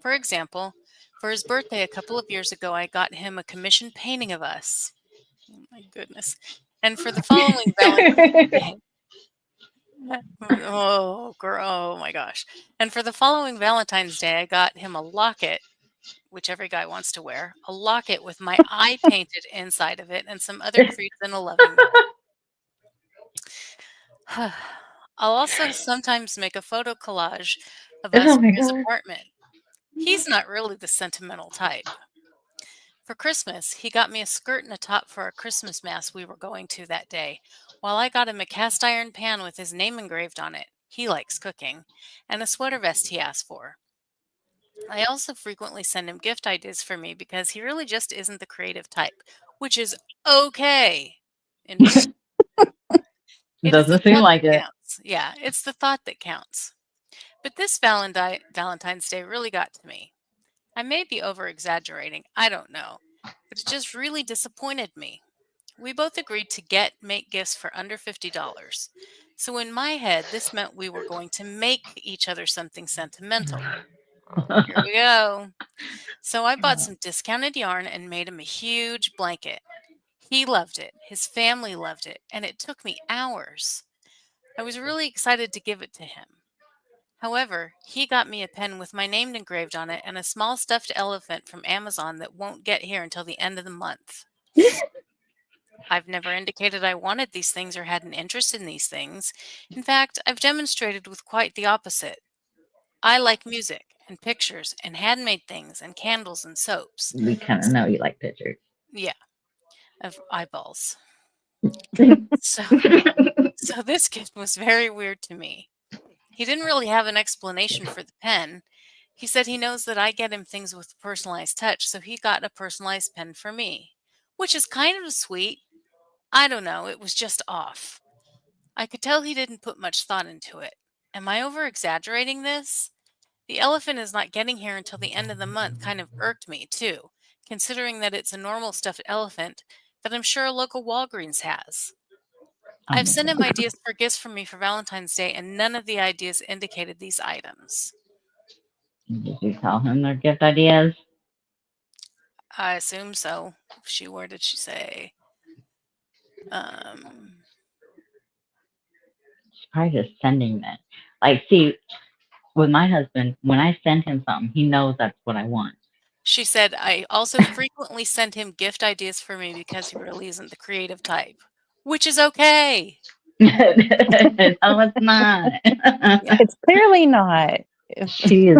For example, for his birthday a couple of years ago, I got him a commissioned painting of us. Oh my goodness. And for the following Valentine's Day, oh my gosh. And for the following Valentine's Day, I got him a locket, which every guy wants to wear, a locket with my eye painted inside of it and some other creeds in a loving note. I'll also sometimes make a photo collage of us Oh from my his god. apartment. He's not really the sentimental type. For Christmas, he got me a skirt and a top for a Christmas mass we were going to that day, while I got him a cast iron pan with his name engraved on it. He likes cooking, and a sweater vest he asked for. I also frequently send him gift ideas for me because he really just isn't the creative type, which is okay. In my it is the Doesn't seem thought like that it. counts. Yeah, it's the thought that counts. But this Valentine's Day really got to me. I may be over exaggerating, I don't know, but it just really disappointed me. We both agreed to make gifts for under $50. So in my head, this meant we were going to make each other something sentimental. Here we go. So I bought some discounted yarn and made him a huge blanket. He loved it. His family loved it, and it took me hours. I was really excited to give it to him. However, he got me a pen with my name engraved on it and a small stuffed elephant from Amazon that won't get here until the end of the month. I've never indicated I wanted these things or had an interest in these things. In fact, I've demonstrated with quite the opposite. I like music and pictures and handmade things and candles and soaps. We kind of know you like pictures. Yeah, of eyeballs. So, so this gift was very weird to me. He didn't really have an explanation for the pen. He said he knows that I get him things with a personalized touch, so he got a personalized pen for me, which is kind of sweet. I don't know, it was just off. I could tell he didn't put much thought into it. Am I over exaggerating this? The elephant is not getting here until the end of the month kind of irked me, too, considering that it's a normal stuffed elephant that I'm sure a local Walgreens has. Oh I've my sent him god. ideas for gifts for me for Valentine's Day, and none of the ideas indicated these items. Did you tell him their gift ideas? I assume so. Where did she say? Um, She's probably just sending that. Like, see, with my husband, when I send him something, he knows that's what I want. she said, I also frequently send him gift ideas for me because he really isn't the creative type, which is okay. No, it's not. Yeah. It's clearly not. She is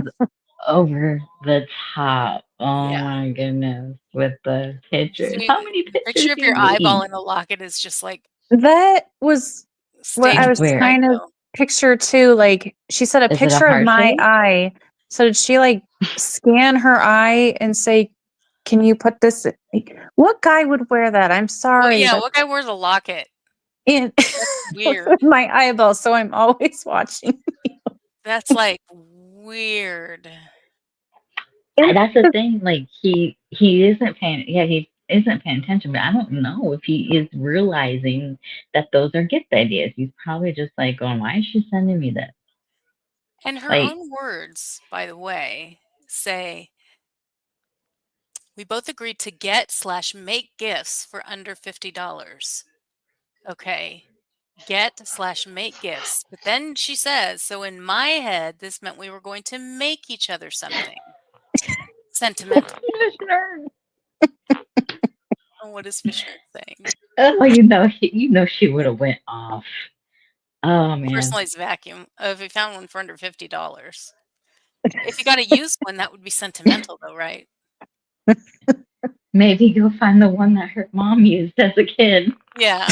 over the top. Oh Yeah. my goodness. With the pictures. See, How many the pictures picture of do your you eyeball need? in a locket is just like That was what I stage was Where? trying to psycho. picture too. Like she said, a Is it a picture of heart my shape? eye. So did she like scan her eye and say, "Can you put this?" Like, what guy would wear that? I'm Well, sorry. yeah, That's what guy wears a locket? in That's weird. my eyeball. So I'm always watching. That's like weird. And That's the thing. Like he isn't paying. Yeah, he isn't paying attention. But I don't know if he is realizing that those are gift ideas. He's probably just like going, "Why is she sending me this?" And her Like, own words, by the way, say, "We both agreed to get/make gifts for under $50." Okay. Get/make gifts. But then she says, "So in my head, this meant we were going to make each other something." Sentimental. Commissioner. Oh, what is Fishner saying? Oh, you know she would have went off. Oh man. Personalized vacuum. If you found one for under $50. If you got a used one, that would be sentimental though, right? Maybe go find the one that her mom used as a kid. Yeah.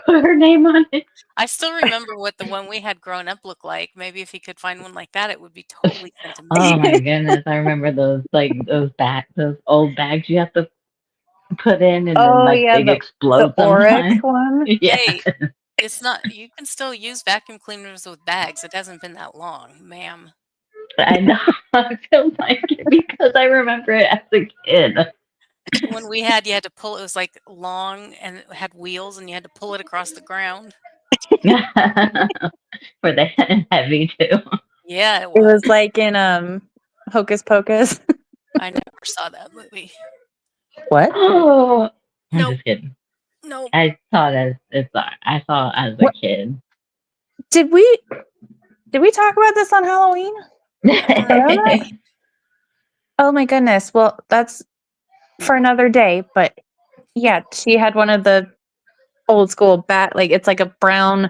Put her name on it. I still remember what the one we had growing up looked like. Maybe if he could find one like that, it would be totally Oh sentimental. my goodness. I remember those old bags you have to put in and then Oh like yeah, they the explode Auric sometimes. one. Yeah. Hey, it's not you can still use vacuum cleaners with bags. It hasn't been that long, ma'am. I know. I feel like it because I remember it as a kid. The one we had, you had to pull it was like long and it had wheels and you had to pull it across the ground. Were they heavy too? Yeah, it It was. was like in Hocus Pocus. I never saw that movie. What? Oh, I'm Nope. just kidding. Nope. I saw it I saw it as a What kid. did we talk about this on Halloween? Maybe. Oh my goodness. Well, that's for another day, but yeah, she had one of the old school bat, like it's like a brown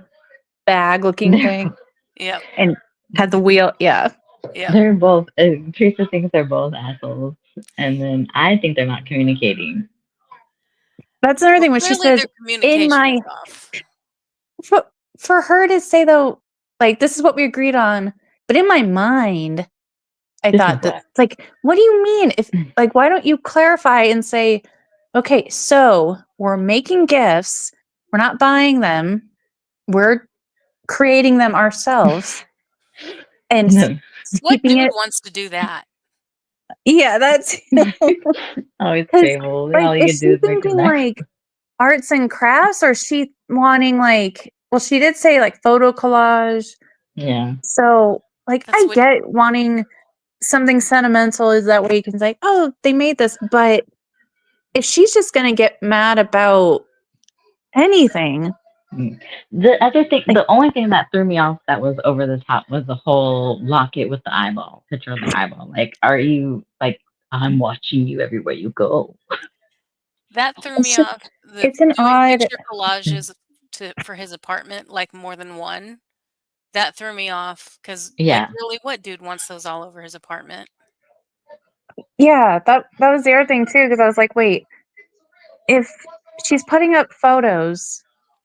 bag looking thing Yep. and had the wheel. Yeah. Yep. They're both. Teresa thinks they're both assholes, and then I think they're not communicating. That's another Well, thing when she clearly says their in communication is my off. for her to say though, like this is what we agreed on, but in my mind, I This is thought that what. like, what do you mean? If like, why don't you clarify and say, okay, so we're making gifts, we're not buying them, we're creating them ourselves and No. What keeping dude it. wants to do that? Yeah, that's Always because stable. like, All you is can do she is make a thinking mess. like arts and crafts, or is she wanting like? Well, she did say like photo collage. Yeah. So, like, That's I what get wanting something sentimental is that way you can say, "Oh, they made this," but if she's just gonna get mad about anything, Mm. The other thing, like, the only thing that threw me off that was over the top was the whole locket with the eyeball, picture of the eyeball. Like, are you like, I'm watching you everywhere you go? that threw it's me just off. The it's an doing odd. picture collages for his apartment, like more than one. That threw me off because, like, Yeah. really, what dude wants those all over his apartment? Yeah, that was the other thing too, because I was like, wait, if she's putting up photos,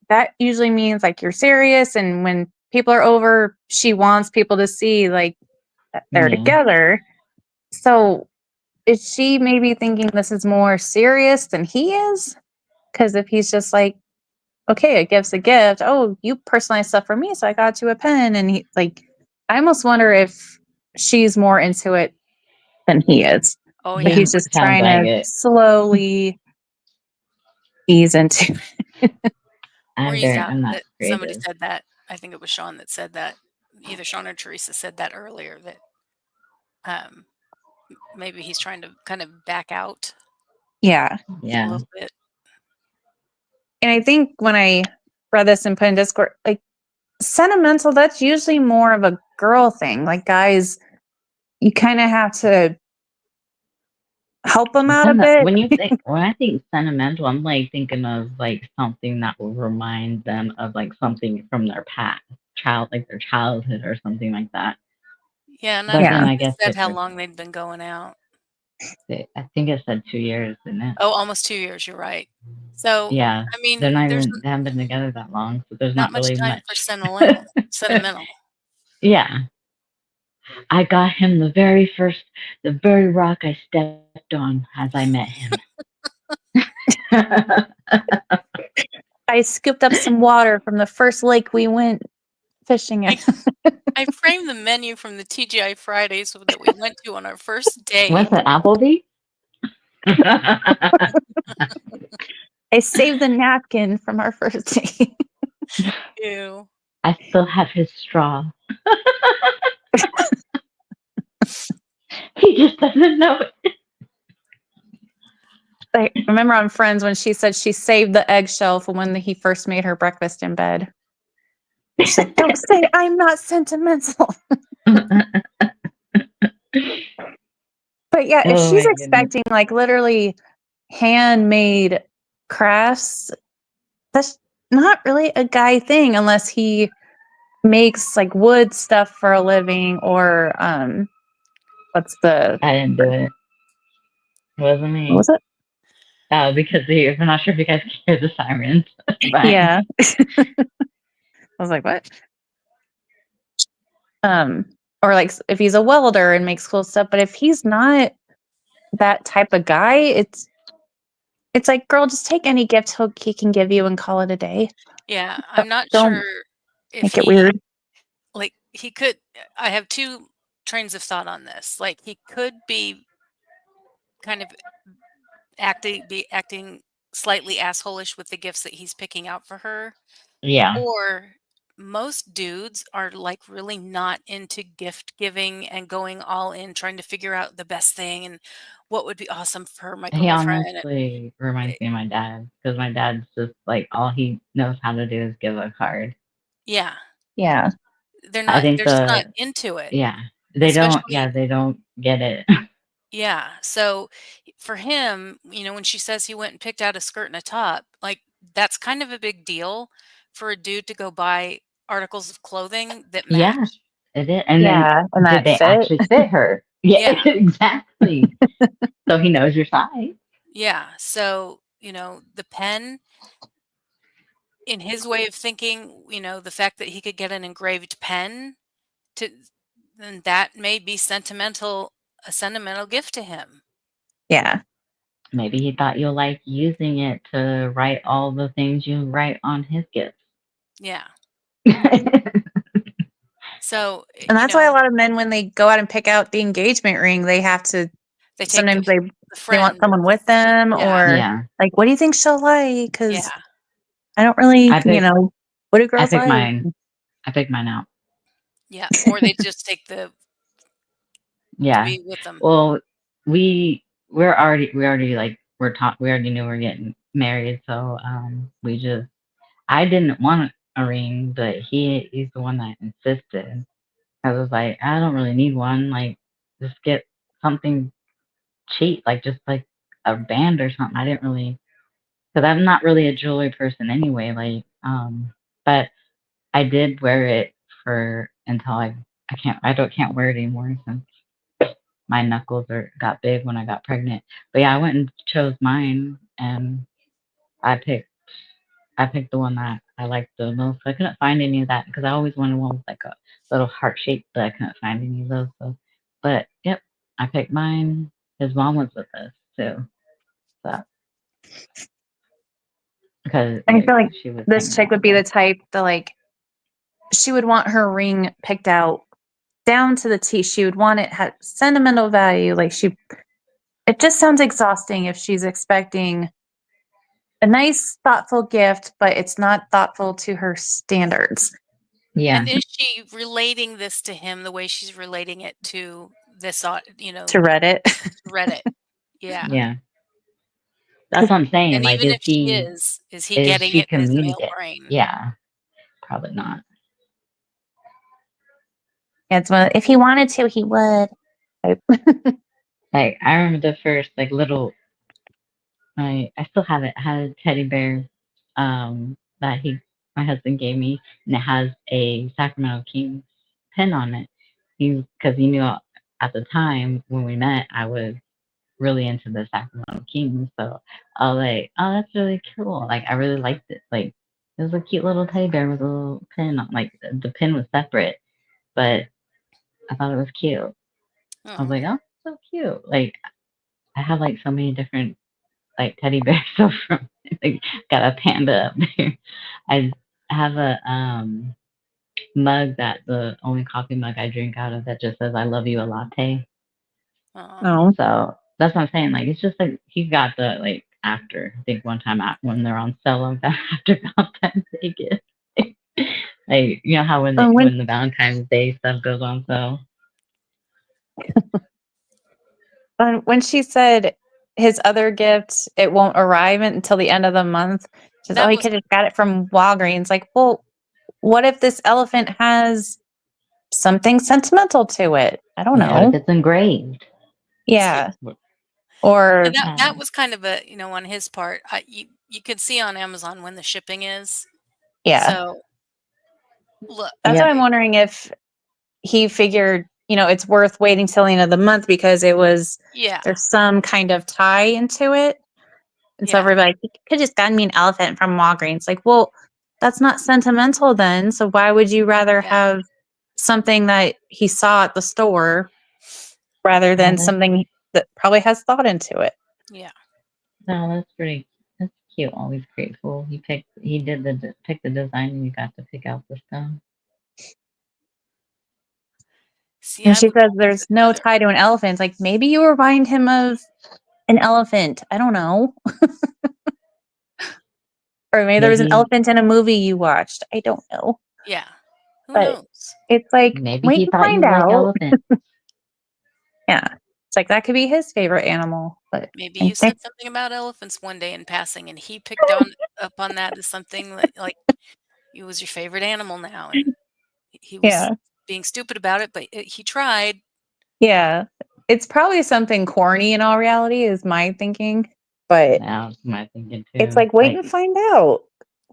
that usually means like you're serious, and when people are over, she wants people to see like that they're Yeah. together. So is she maybe thinking this is more serious than he is? Because if he's just like, okay, a gift's a gift. Oh, you personalized stuff for me, so I got you a pen. And he like, I almost wonder if she's more into it than he is, Oh but yeah, he's just Sounds trying like to it. slowly ease into. or he's out. I'm not That somebody creative. said that. I think it was Sean that said that. Either Sean or Teresa said that earlier. That um, maybe he's trying to kind of back out Yeah, a Yeah. little bit. and I think when I read this and put in Discord, like sentimental, that's usually more of a girl thing. Like guys, you kind of have to help them out a bit. When I think sentimental, I'm like thinking of like something that will remind them of like something from their past, like their childhood or something like that. Yeah, and I But don't then Yeah. think I they guess said if how it's, long they'd been going out. I think it said 2 years, didn't it? Oh, almost 2 years. You're right. So, Yeah, I mean, there's they haven't been together that long, so there's not not much really time for much. sentimental. Sentimental. Yeah, I got him the very rock I stepped on as I met him. I scooped up some water from the first lake we went fishing I at. I framed the menu from the TGI Fridays that we went to on our first date. What's it, Applebee? I saved the napkin from our first date. Ew. I still have his straw. He just doesn't know it. I remember on Friends when she said she saved the eggshell for when he first made her breakfast in bed. She's like, "Don't say I'm not sentimental." But yeah, if Oh she's my goodness. expecting like literally handmade crafts, that's not really a guy thing unless he makes like wood stuff for a living or what's the I didn't do it. It wasn't what me. was it? Because I'm not sure if you guys can hear the sirens behind Yeah. me. I was like, what? Um, or like if he's a welder and makes cool stuff, but if he's not that type of guy, it's like, girl, just take any gift he can give you and call it a day. Yeah, I'm not Don't sure if make it he weird. like he could I have 2 trains of thought on this. Like he could be kind of acting slightly assholish with the gifts that he's picking out for her, Yeah. or most dudes are like really not into gift giving and going all in trying to figure out the best thing and what would be awesome for my He girlfriend. honestly Eh, reminds me of my dad because my dad's just like all he knows how to do is give a card. Yeah, Yeah. I think they're just not the into it, yeah especially they don't get it. yeah. So for him, when she says he went and picked out a skirt and a top, like that's kind of a big deal for a dude to go buy articles of clothing that Yeah, match. it is. And then Yeah. And did that they fit. actually fit her? Yeah, Yeah. exactly. So he knows your size. Yeah. So, the pen in his way of thinking, the fact that he could get an engraved pen to then that may be a sentimental gift to him. Yeah. Maybe he thought you'll like using it to write all the things you write on his gifts. Yeah. So, And that's why a lot of men, when they go out and pick out the engagement ring, they have to they take sometimes the they want friend or someone with them yeah. or Yeah, like, what do you think she'll like? Yeah. Because I don't really, I picked what do I girls picked like? mine. I picked mine out. Yeah. Or they just take the to Yeah. be with them. Well, we already like we already knew we are getting married, so we just I didn't want a ring, but he's the one that insisted. I was like, I don't really need one. Like, just get something cheap, like just like a band or something. I didn't really, because I'm not really a jewelry person anyway. Like, but I did wear it for until I don't can't wear it anymore since my knuckles got big when I got pregnant. But yeah, I went and chose mine, and I picked I picked the one that I liked the most. I couldn't find any of that because I always wanted one with like a little heart shape, but I couldn't find any of those. So, but yep, I picked mine. His mom was with us too, so because I feel like like she was this hanging chick out would with be the us. type that like she would want her ring picked out down to the T. She would want it had sentimental value. Like it just sounds exhausting if she's expecting a nice, thoughtful gift, but it's not thoughtful to her standards. Yeah, And is she relating this to him the way she's relating it to this, To Reddit. Reddit? Yeah. yeah, that's what I'm saying. And Like, even if she is he is getting she it in his male communicate? brain? Yeah, probably not. It's one, if he wanted to, he would. Like I remember the first like little I still have it. I had a teddy bear that he my husband gave me, and it has a Sacramento Kings pin on it. Because he knew at the time when we met, I was really into the Sacramento Kings. So I was like, oh, that's really cool. Like I really liked it. Like it was a cute little teddy bear with a little pin on. Like the pin was separate, but I thought it was cute. I was Oh, like, oh, so cute. Like I have like so many different like teddy bears. So from like got a panda up there. I have a mug that the only coffee mug I drink out of that just says "I love you" a latte. oh, Oh, So that's what I'm saying. Like it's just like he got the like after I think one time when they're on sale like that after Valentine's Day gift. Like, you know how when And when when the Valentine's Day stuff goes on, so when she said his other gift, it won't arrive until the end of the month. She says, "Oh, That he was could have got it from Walgreens." Like, well, what if this elephant has something sentimental to it? I don't what if know. it's engraved? yeah. Yeah, And or that was kind of a, on his part. You could see on Amazon when the shipping is. yeah. So look, That's what Yep. I'm wondering if he figured, it's worth waiting till the end of the month because yeah, there's some kind of tie into it. And so yeah, everybody like, you could just gotten me an elephant from Walgreens. Like, well, that's not sentimental then. So why would you rather yeah, have something that he saw at the store rather Yeah, than something that probably has thought into it? yeah. that's pretty. That's cute. Always grateful. He did pick the design, and you got to pick out the stuff. See, And I she would says always there's no rather. tie to an elephant. Like maybe you remind him of an elephant. I don't know. Or maybe there was an Maybe elephant in a movie you watched. I don't know. Yeah. Who But knows? it's like, maybe wait he and thought find you like out. elephants. Yeah. It's like that could be his favorite animal. But Maybe I you think said something about elephants one day in passing, and he picked on up on that as something that, like, it was your favorite animal now, and he was yeah. being stupid about it, but he tried. Yeah. It's probably something corny in all reality is my thinking. But That was my thinking it's too. like wait and find out.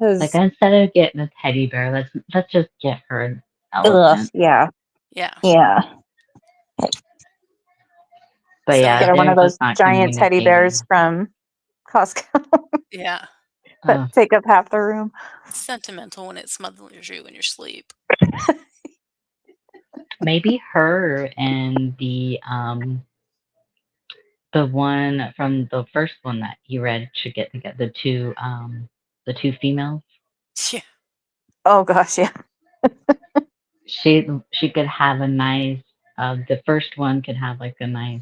Like Because instead of getting a teddy bear, let's just get her an ugh, elephant. yeah. Yeah. Yeah. But So yeah, yeah, Get her one they're of just those not giant teddy bears communicating. from Costco yeah. that Uh, take up half the room. It's sentimental when it smothers you in your sleep. maybe her and the one from the first one that you read should get together. The two females. Yeah. Oh gosh, yeah. She could have a nice. The first one could have like a nice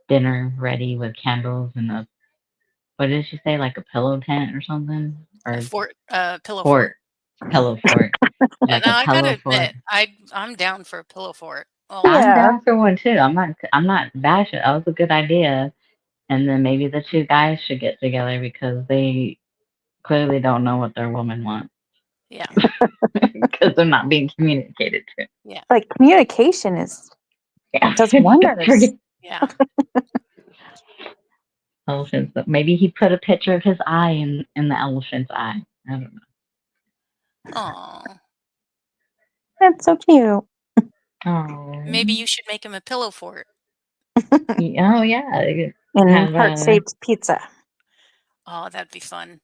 dinner ready with candles and a what did she say, like a pillow tent or something, A or fort, pillow fort. fort, pillow fort, And like a I gotta pillow fort. admit, I'm down for a pillow fort all the I'm time. Yeah. down for one too. I'm not bashing. That was a good idea. And then maybe the two guys should get together because they clearly don't know what their woman wants Yeah. because they're not being communicated to. Yeah. Like communication is Yeah, does forget wonders. Yeah. elephants. But maybe he put a picture of his eye in the elephant's eye. I don't Oh. That's so cute. Maybe know. you should make him a pillow fort. Oh yeah, they could And have heart-shaped pizza. Oh, that'd be fun.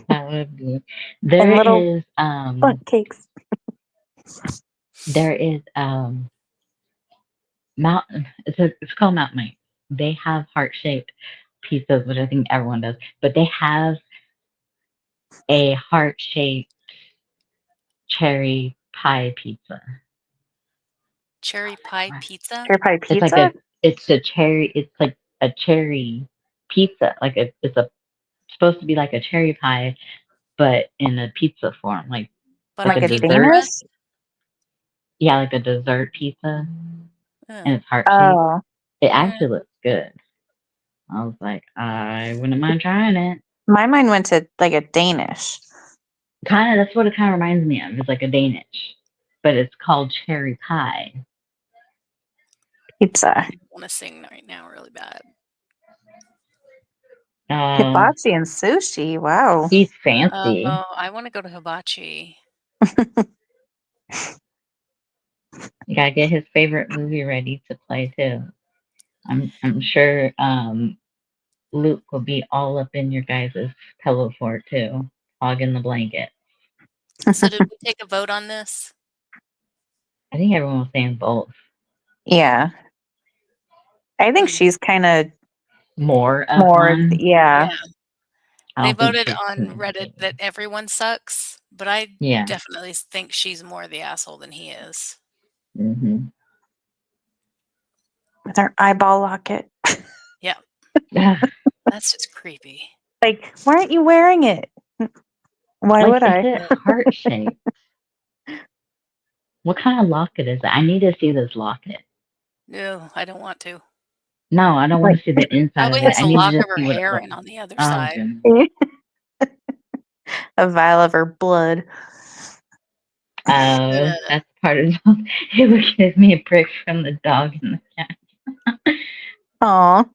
that would be. And There little is butt cakes. there is mountain. It's called Mountain Mike. They have heart shaped pizzas, which I think everyone does, but they have a heart shaped cherry pie pizza. Cherry Oh, pie that's pizza? Cherry pie it's like pizza? it's like a cherry pizza. It's a supposed to be like a cherry pie, but in a pizza form, But like Like a on a pizza dessert. Danish? crust? Yeah, like a dessert pizza, Ugh. and it's heart shaped. Oh. It Eh, actually looks good. I was like, I wouldn't mind trying it. My mind went to like a Danish Kind of, that's what it kind of reminds me of. It's like a Danish, but it's called cherry pie. pizza. I wanna sing right now really bad. Uh, Hibachi and sushi. Wow. he's fancy. I wanna go to hibachi. You gotta get his favorite movie ready to play too. I'm sure Luke will be all up in your guys' pillow fort too, hogging the blanket. So did we take a vote on this? I think everyone was saying both. Yeah. I think Hmm. she's kind of More of more, one. yeah. Yeah. I They don't think voted she's on Reddit communicating. that everyone sucks, but I Yeah. definitely think she's more the asshole than he is. Mm-hmm. With her eyeball locket. Yeah. That's just creepy. Like, why aren't you wearing it? Why Like, would is I? it heart shaped? What kind of locket is it? I need to see this locket. No, I don't want to. No, I don't want Like to see the inside Probably of it. has I a need to lock just of her see what it hair looks in like. on the other Oh, side. goodness. a vial of her blood. Oh, Ugh. that's part of it would give me a prick from the dog and the cat. Aw.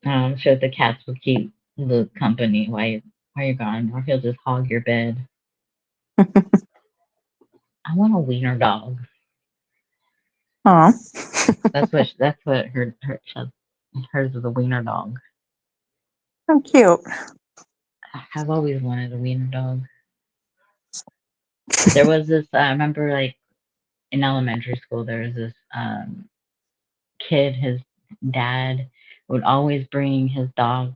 I'm sure the cats will keep Luke company while you're gone, or he'll just hog your bed. I want a wiener dog. Aw. That's what hers is a wiener dog. How cute. I've always wanted a wiener dog. There was this. I remember, like in elementary school, there was this kid. His dad would always bring his dogs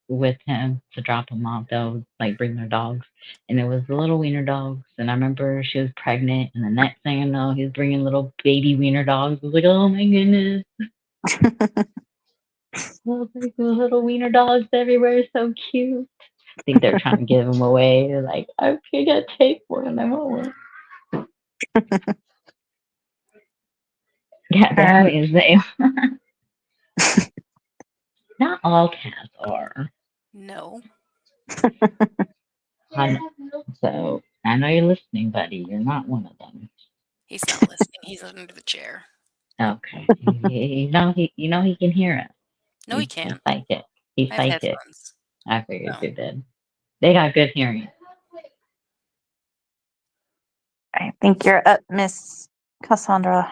with him to drop them off. They'll like bring their dogs, and it was the little wiener dogs. And I remember she was pregnant, and the next thing I know, he was bringing little baby wiener dogs. I was like, oh my goodness, like the little wiener dogs everywhere, so cute. I think they're trying to give them away. They're like, I can't take one. I want one. Yeah, Uh, definitely is they. Not all cats are. No, So I know you're listening, buddy. You're not one of them. he's not listening. He's under the chair. Okay. You know he can hear us. No, he He's can't. psychic. He's I have psychic. headphones. I figured No, you did. They got good hearing. I think you're up, Miss Cassandra.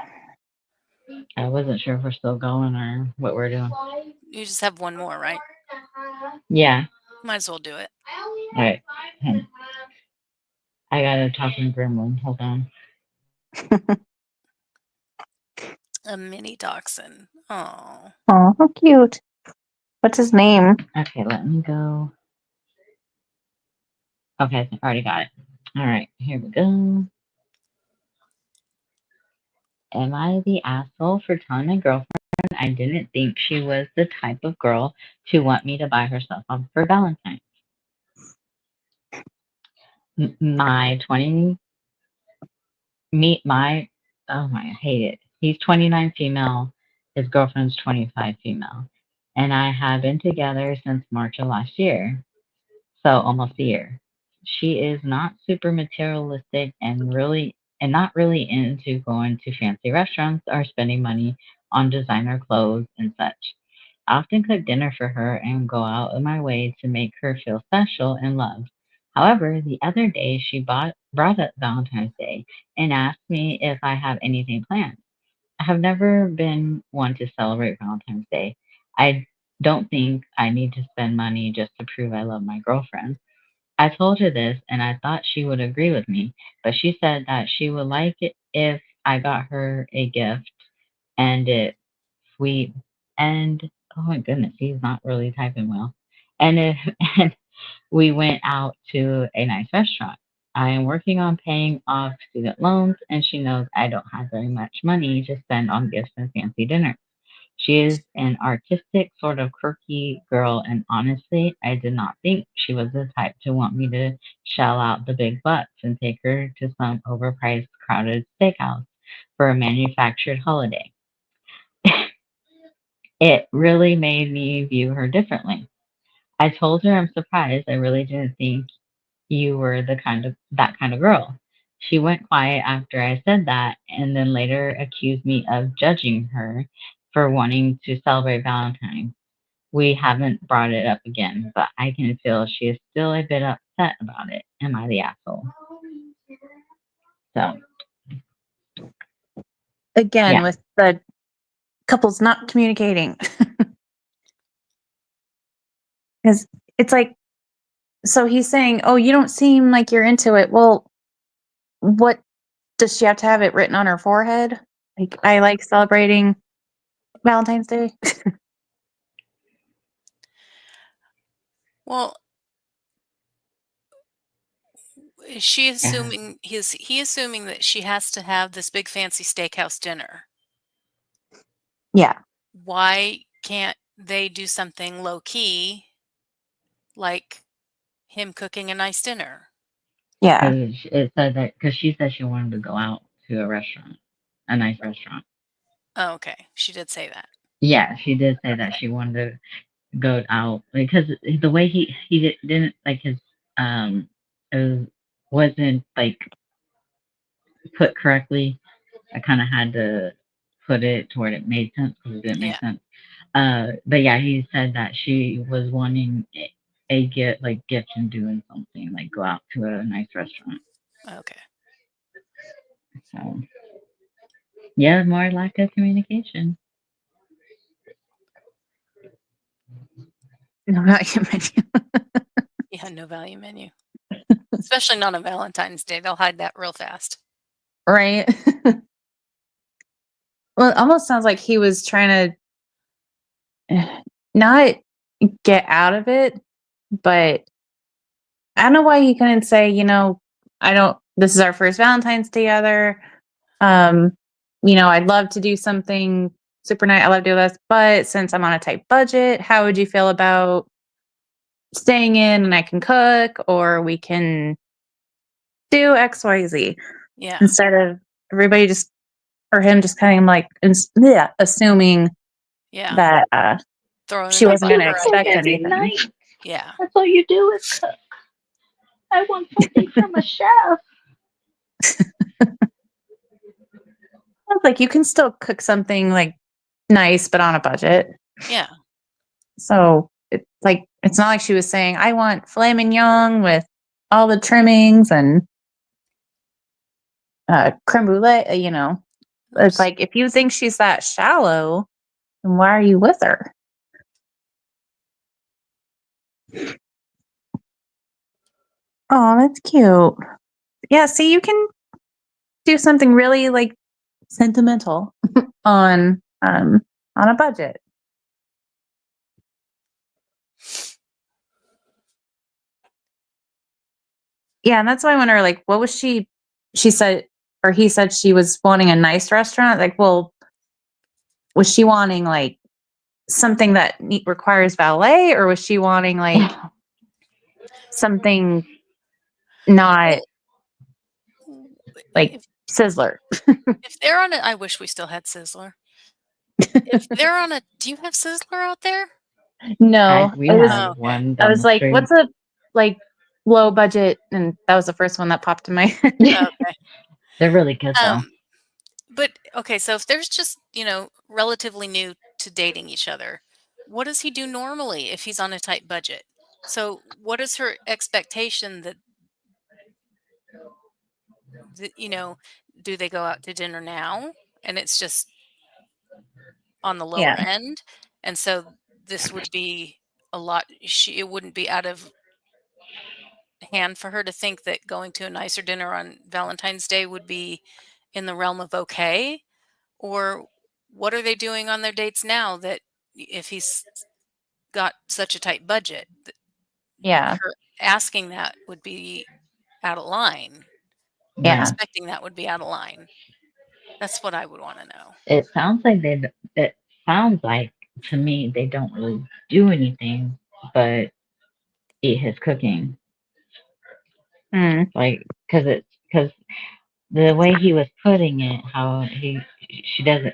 I wasn't sure if we're still going or what we're doing. you just have one more, right? Yeah. Might as well do it. All right. I got a talking gremlin. Hold on. A mini dachshund. Oh, Oh, how cute. What's his name? Okay, let me go. Okay, I already got it. All right, here we go. Am I the asshole for telling my girlfriend I didn't think she was the type of girl to want me to buy her stuff for Valentine? My 20, meet my, oh my, I hate it. He's 29 female, his girlfriend's 25 female. And I have been together since March of last year, so almost a year. She is not super materialistic and not really into going to fancy restaurants or spending money on designer clothes and such. I often cook dinner for her and go out of my way to make her feel special and loved. However, the other day she brought up Valentine's Day and asked me if I have anything planned. I have never been one to celebrate Valentine's Day. I don't think I need to spend money just to prove I love my girlfriend. I told her this and I thought she would agree with me, but she said that she would like it if I got her a gift and it we and oh my goodness, he's not really typing well. And if and we went out to a nice restaurant. I am working on paying off student loans and she knows I don't have very much money to spend on gifts and fancy dinners. She is an artistic, sort of quirky girl, and honestly, I did not think she was the type to want me to shell out the big bucks and take her to some overpriced, crowded steakhouse for a manufactured holiday. It really made me view her differently. I told her I'm surprised. I really didn't think you were that kind of girl. She went quiet after I said that and then later accused me of judging her for wanting to celebrate Valentine's. We haven't brought it up again, but I can feel she is still a bit upset about it. Am I the asshole? So, Again, yeah. with the couples not communicating. Because it's like, so he's saying, oh, you don't seem like you're into it. Well, what does she have to have it written on her forehead? Like, I like celebrating Valentine's Day. well, is she Uh, assuming he assuming that she has to have this big fancy steakhouse dinner? Yeah. Why can't they do something low key, like him cooking a nice dinner? Yeah. Because it said that because she said she wanted to go out to a restaurant, a nice restaurant. Oh, okay. She did say that. Yeah, she did say that Okay. she wanted to go out because the way didn't like his it wasn't like put correctly. I kind of had to put it to where it made sense because it didn't make Yeah. sense. But yeah, he said that she was wanting a gift and doing something like go out to a nice restaurant. Okay. So yeah, more lack of communication. No, not your menu. Yeah, no value menu. Especially not on Valentine's Day. They'll hide that real fast. Right. Well, it almost sounds like he was trying to not get out of it, but I don't know why he couldn't say, I don't, this is our first Valentine's together. Um, I'd love to do something super nice. I love to do this, but since I'm on a tight budget, how would you feel about staying in and I can cook or we can do XYZ Yeah. instead of everybody just or him just kind of like assuming Yeah. that Throwing she it wasn't under going to the rug. expect Every anything. night. Yeah. That's all you do is cook. I want something from a chef. I was like, you can still cook something like nice, but on a budget. Yeah. So it's not like she was saying, I want filet mignon with all the trimmings and creme brulee. It's Oops. like if you think she's that shallow, then why are you with her? Oh, that's cute. Yeah, see, you can do something really like sentimental on a budget. Yeah, and that's why I wonder, like, what was she said, or he said she was wanting a nice restaurant. Like, well, was she wanting like something that requires valet, or was she wanting like something not Well, like if Sizzler? if they're on a, I wish we still had Sizzler. If they're on a, do you have Sizzler out there? No, We it was. Oh, have okay. one I down was the like, street. what's a like low budget? And that was the first one that popped in my head. Okay. They're really good though. Um, but okay, so if there's just, relatively new to dating each other, what does he do normally if he's on a tight budget? So what is her expectation that do they go out to dinner now and it's just on the lower Yeah, end? And so this would be a lot, it wouldn't be out of hand for her to think that going to a nicer dinner on Valentine's Day would be in the realm of okay? Or what are they doing on their dates now that if he's got such a tight budget, yeah, her asking that would be out of line, or yeah, Yeah, expecting that would be out of line? That's what I would want to know. it sounds like It sounds like to me they don't really do anything but eat his cooking. mm, Like, because the way he was putting it, how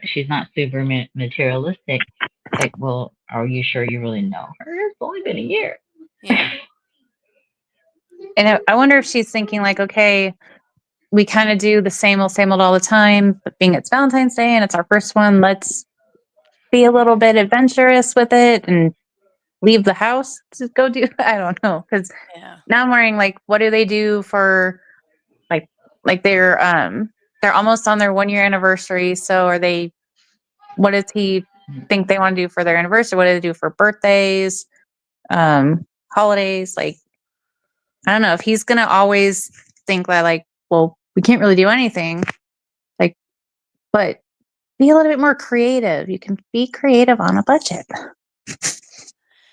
she's not super materialistic. Like, well, are you sure you really know her? It's only been a year. Yeah. and I wonder if she's thinking like, okay, we kind of do the same old all the time, but being it's Valentine's Day and it's our first one, let's be a little bit adventurous with it and leave the house to go do. I don't know, because Yeah. now I'm worrying like, what do they do for like they're almost on their 1 year anniversary. So are they? What does he think they want to do for their anniversary? What do they do for birthdays, holidays? Like, I don't know if he's gonna always think that like, well, we can't really do anything. Like, but be a little bit more creative. You can be creative on a budget.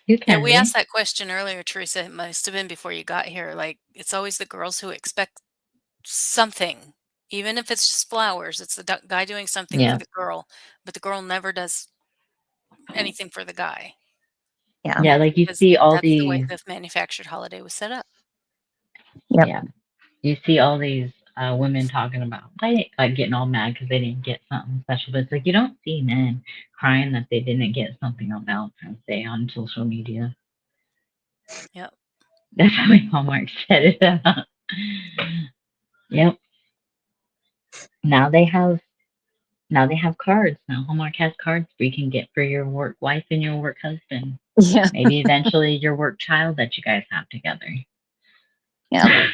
You Yeah, can we asked be. that question earlier, Teresa. It must have been before you got here. Like, it's always the girls who expect something, even if it's just flowers. It's the guy doing something for Yeah, the girl, but the girl never does anything for the guy. Yeah. yeah. Like you Because see all that's the way these. the manufactured holiday was set up. Yep. Yeah, you see all these women talking about like getting all mad because they didn't get something special, but it's like you don't see men crying that they didn't get something on Valentine's Day on social media. Yep. That's how Hallmark set it up. Yep. Now they have cards. Now Hallmark has cards where you can get for your work wife and your work husband. Yeah. Maybe eventually your work child that you guys have together. Yeah.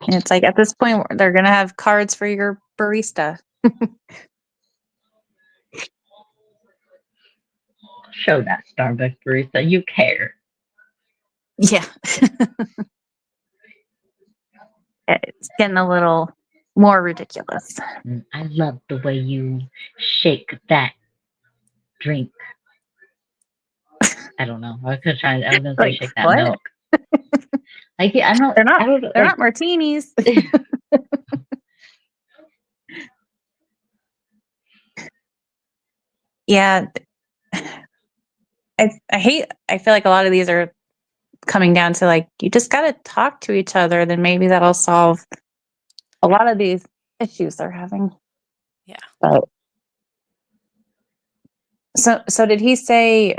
And it's like at this point they're gonna have cards for your barista. Show that Starbucks barista you care. Yeah. It's getting a little more ridiculous. I love the way you shake that drink. I don't know. I was gonna say Like shake that what? milk. Like I don't. They're not I don't know. they're Like not martinis. Yeah. I feel like a lot of these are coming down to like you just gotta talk to each other, then maybe that'll solve a lot of these issues they're having. Yeah. But so did he say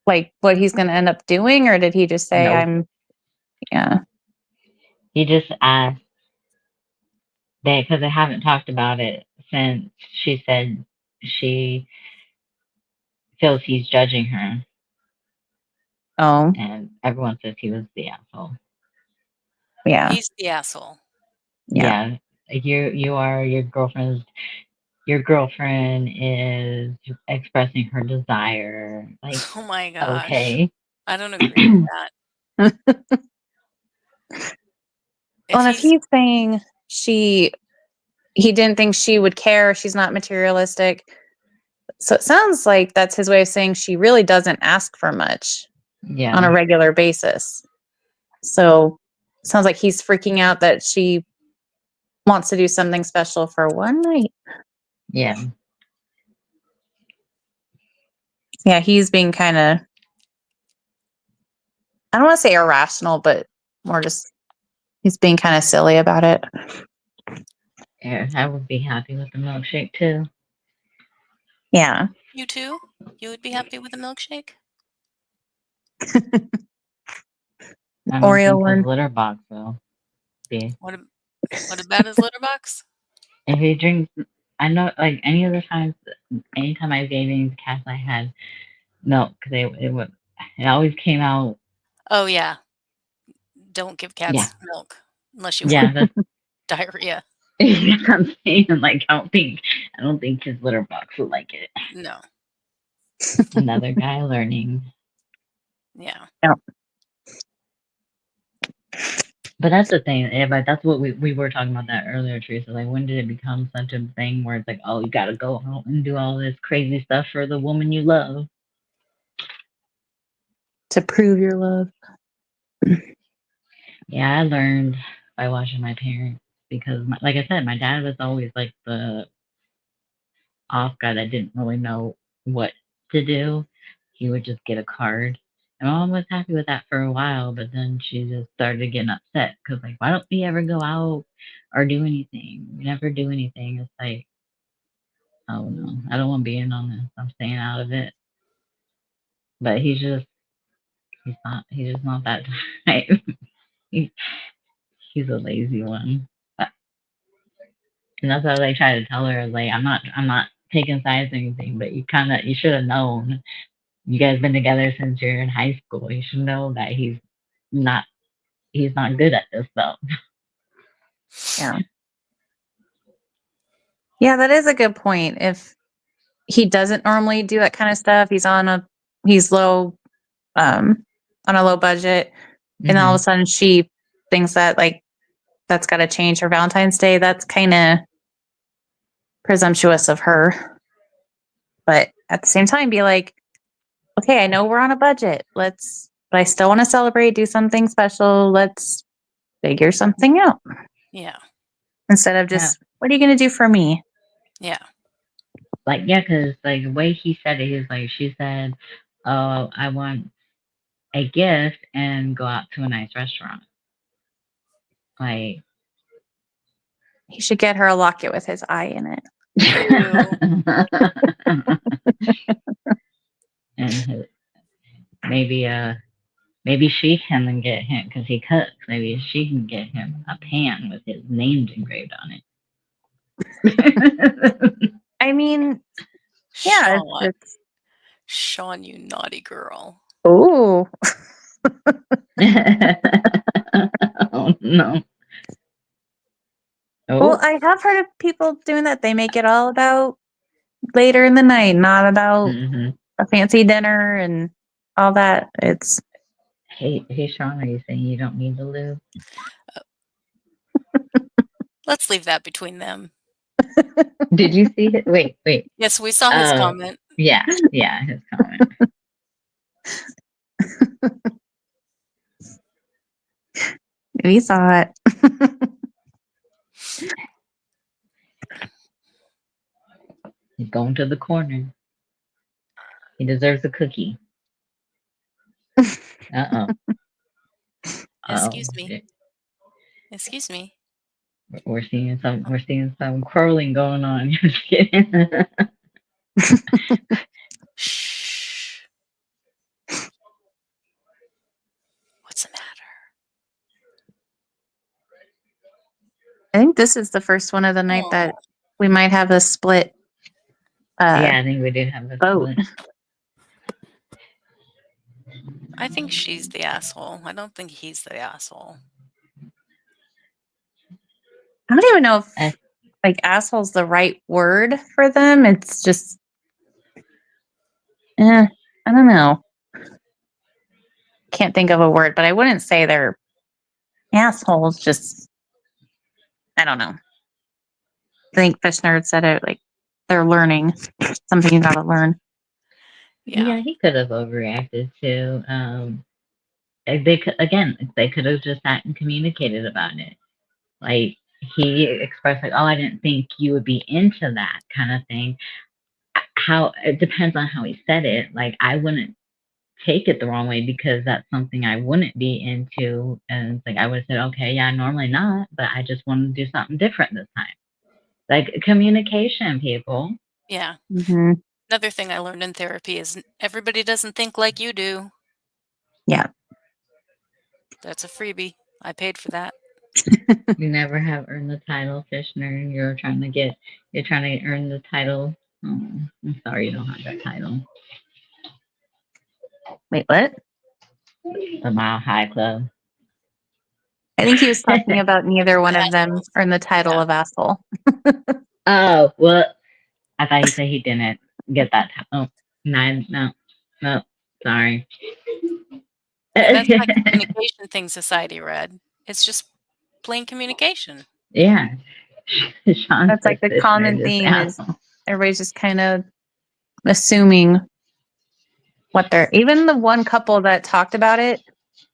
like what he's gonna end up doing, or did he just say no. yeah. He just asked because they haven't talked about it since she said she feels he's judging her, Oh, and everyone says he was the asshole. yeah. He's the asshole. Yeah. Like you are your girlfriend's. Your girlfriend is expressing her desire. Like, Oh my gosh. okay. I don't agree with that. Well, If and if he's he's saying he didn't think she would care, she's not materialistic. So it sounds like that's his way of saying she really doesn't ask for much on Yeah. a regular basis. So it sounds like he's freaking out that she wants to do something special for one night. Yeah. Yeah, he's being kind of, I don't want to say irrational, but more just he's being kind of silly about it. Yeah. I would be happy with the milkshake too. Yeah. you too, you would be happy with a milkshake? I don't Oreo think his one. litter box will be. What about his litter box? If he drinks, I know like any other times, anytime I gave any cats, I had milk because it always came out. Oh yeah. Don't give Yeah. cats milk unless you want Yeah. That's diarrhea. what I'm saying. Like I don't think his litter box would like it. No. Another guy learning. Yeah. Yeah. But that's the thing, but that's what we were talking about that earlier, Teresa. Like, when did it become such a thing where it's like, oh, you got to go out and do all this crazy stuff for the woman you love? To prove your love. Yeah, I learned by watching my parents because, like I said, my dad was always like the off guy that didn't really know what to do. He would just get a card. And mom was happy with that for a while, but then she just started getting upset because, like, why don't we ever go out or do anything? We never do anything. It's like, oh no, I don't want to be in on this. I'm staying out of it. But he's just not that type. he, he's a lazy one. And that's what I try to tell her. Like, I'm not taking sides or anything, but you should have known. You guys been together since you're in high school. You should know that not, he's not good at this stuff. Yeah. Yeah, that is a good point. If he doesn't normally do that kind of stuff, he's low on a low budget, and all of a sudden she thinks that like that's got to change for Valentine's Day. That's kind of presumptuous of her. But at the same time, be like, okay, I know we're on a budget. But I still want to celebrate, do something special. Let's figure something out Yeah. instead of Yeah. just, what are you going to do for me? Yeah. Like, yeah, because like the way he said it, he was like, she said, oh, I want a gift and go out to a nice restaurant. Like, He should get her a locket with his eye in it. and maybe maybe she can get him, because he cooks. Maybe she can get him a pan with his names engraved on it. I mean, yeah, Sean, Sean, you naughty girl. oh, Oh no. well, Oh. I have heard of people doing that. They make it all about later in the night, not about a fancy dinner and all that. It's Hey, Sean, are you saying you don't need to live? Let's leave that between them. Did you see it? Wait. Yes, we saw his comment. Yeah, his comment. we saw it. He's going to the corner. He deserves a cookie. Uh-oh. Excuse me. Excuse me. We're seeing some quarreling going on. Just kidding. Shh. What's the matter? I think this is the first one of the night that we might have a split. Yeah, I think we do have a vote. split. I think she's the asshole. I don't think he's the asshole. I don't even know if like asshole's the right word for them. It's just, I don't know. Can't think of a word, but I wouldn't say they're assholes. Just, I don't know. I think Fish Nerd said it like they're learning something you gotta learn. Yeah, he could have overreacted too. They could have just sat and communicated about it. Like, he expressed like, "Oh, I didn't think you would be into that kind of thing." How it depends on how he said it. Like, I wouldn't take it the wrong way, because that's something I wouldn't be into, and it's like I would have said, "Okay, yeah, normally not, but I just want to do something different this time." Like, communication, people. Yeah. Mm-hmm. Another thing I learned in therapy is everybody doesn't think like you do. Yeah. That's a freebie. I paid for that. You never have earned the title, Fishner. You're trying to earn the title. Oh, I'm sorry you don't have that title. Wait, what? The Mile High Club. I think he was talking about neither one of them earn the title of asshole. Oh, well, I thought he said he didn't get that title. No, sorry. Yeah, that's like a communication thing society read. It's just plain communication. Yeah. Sean, that's like the common theme is everybody's just kind of assuming what they're, even the one couple that talked about it,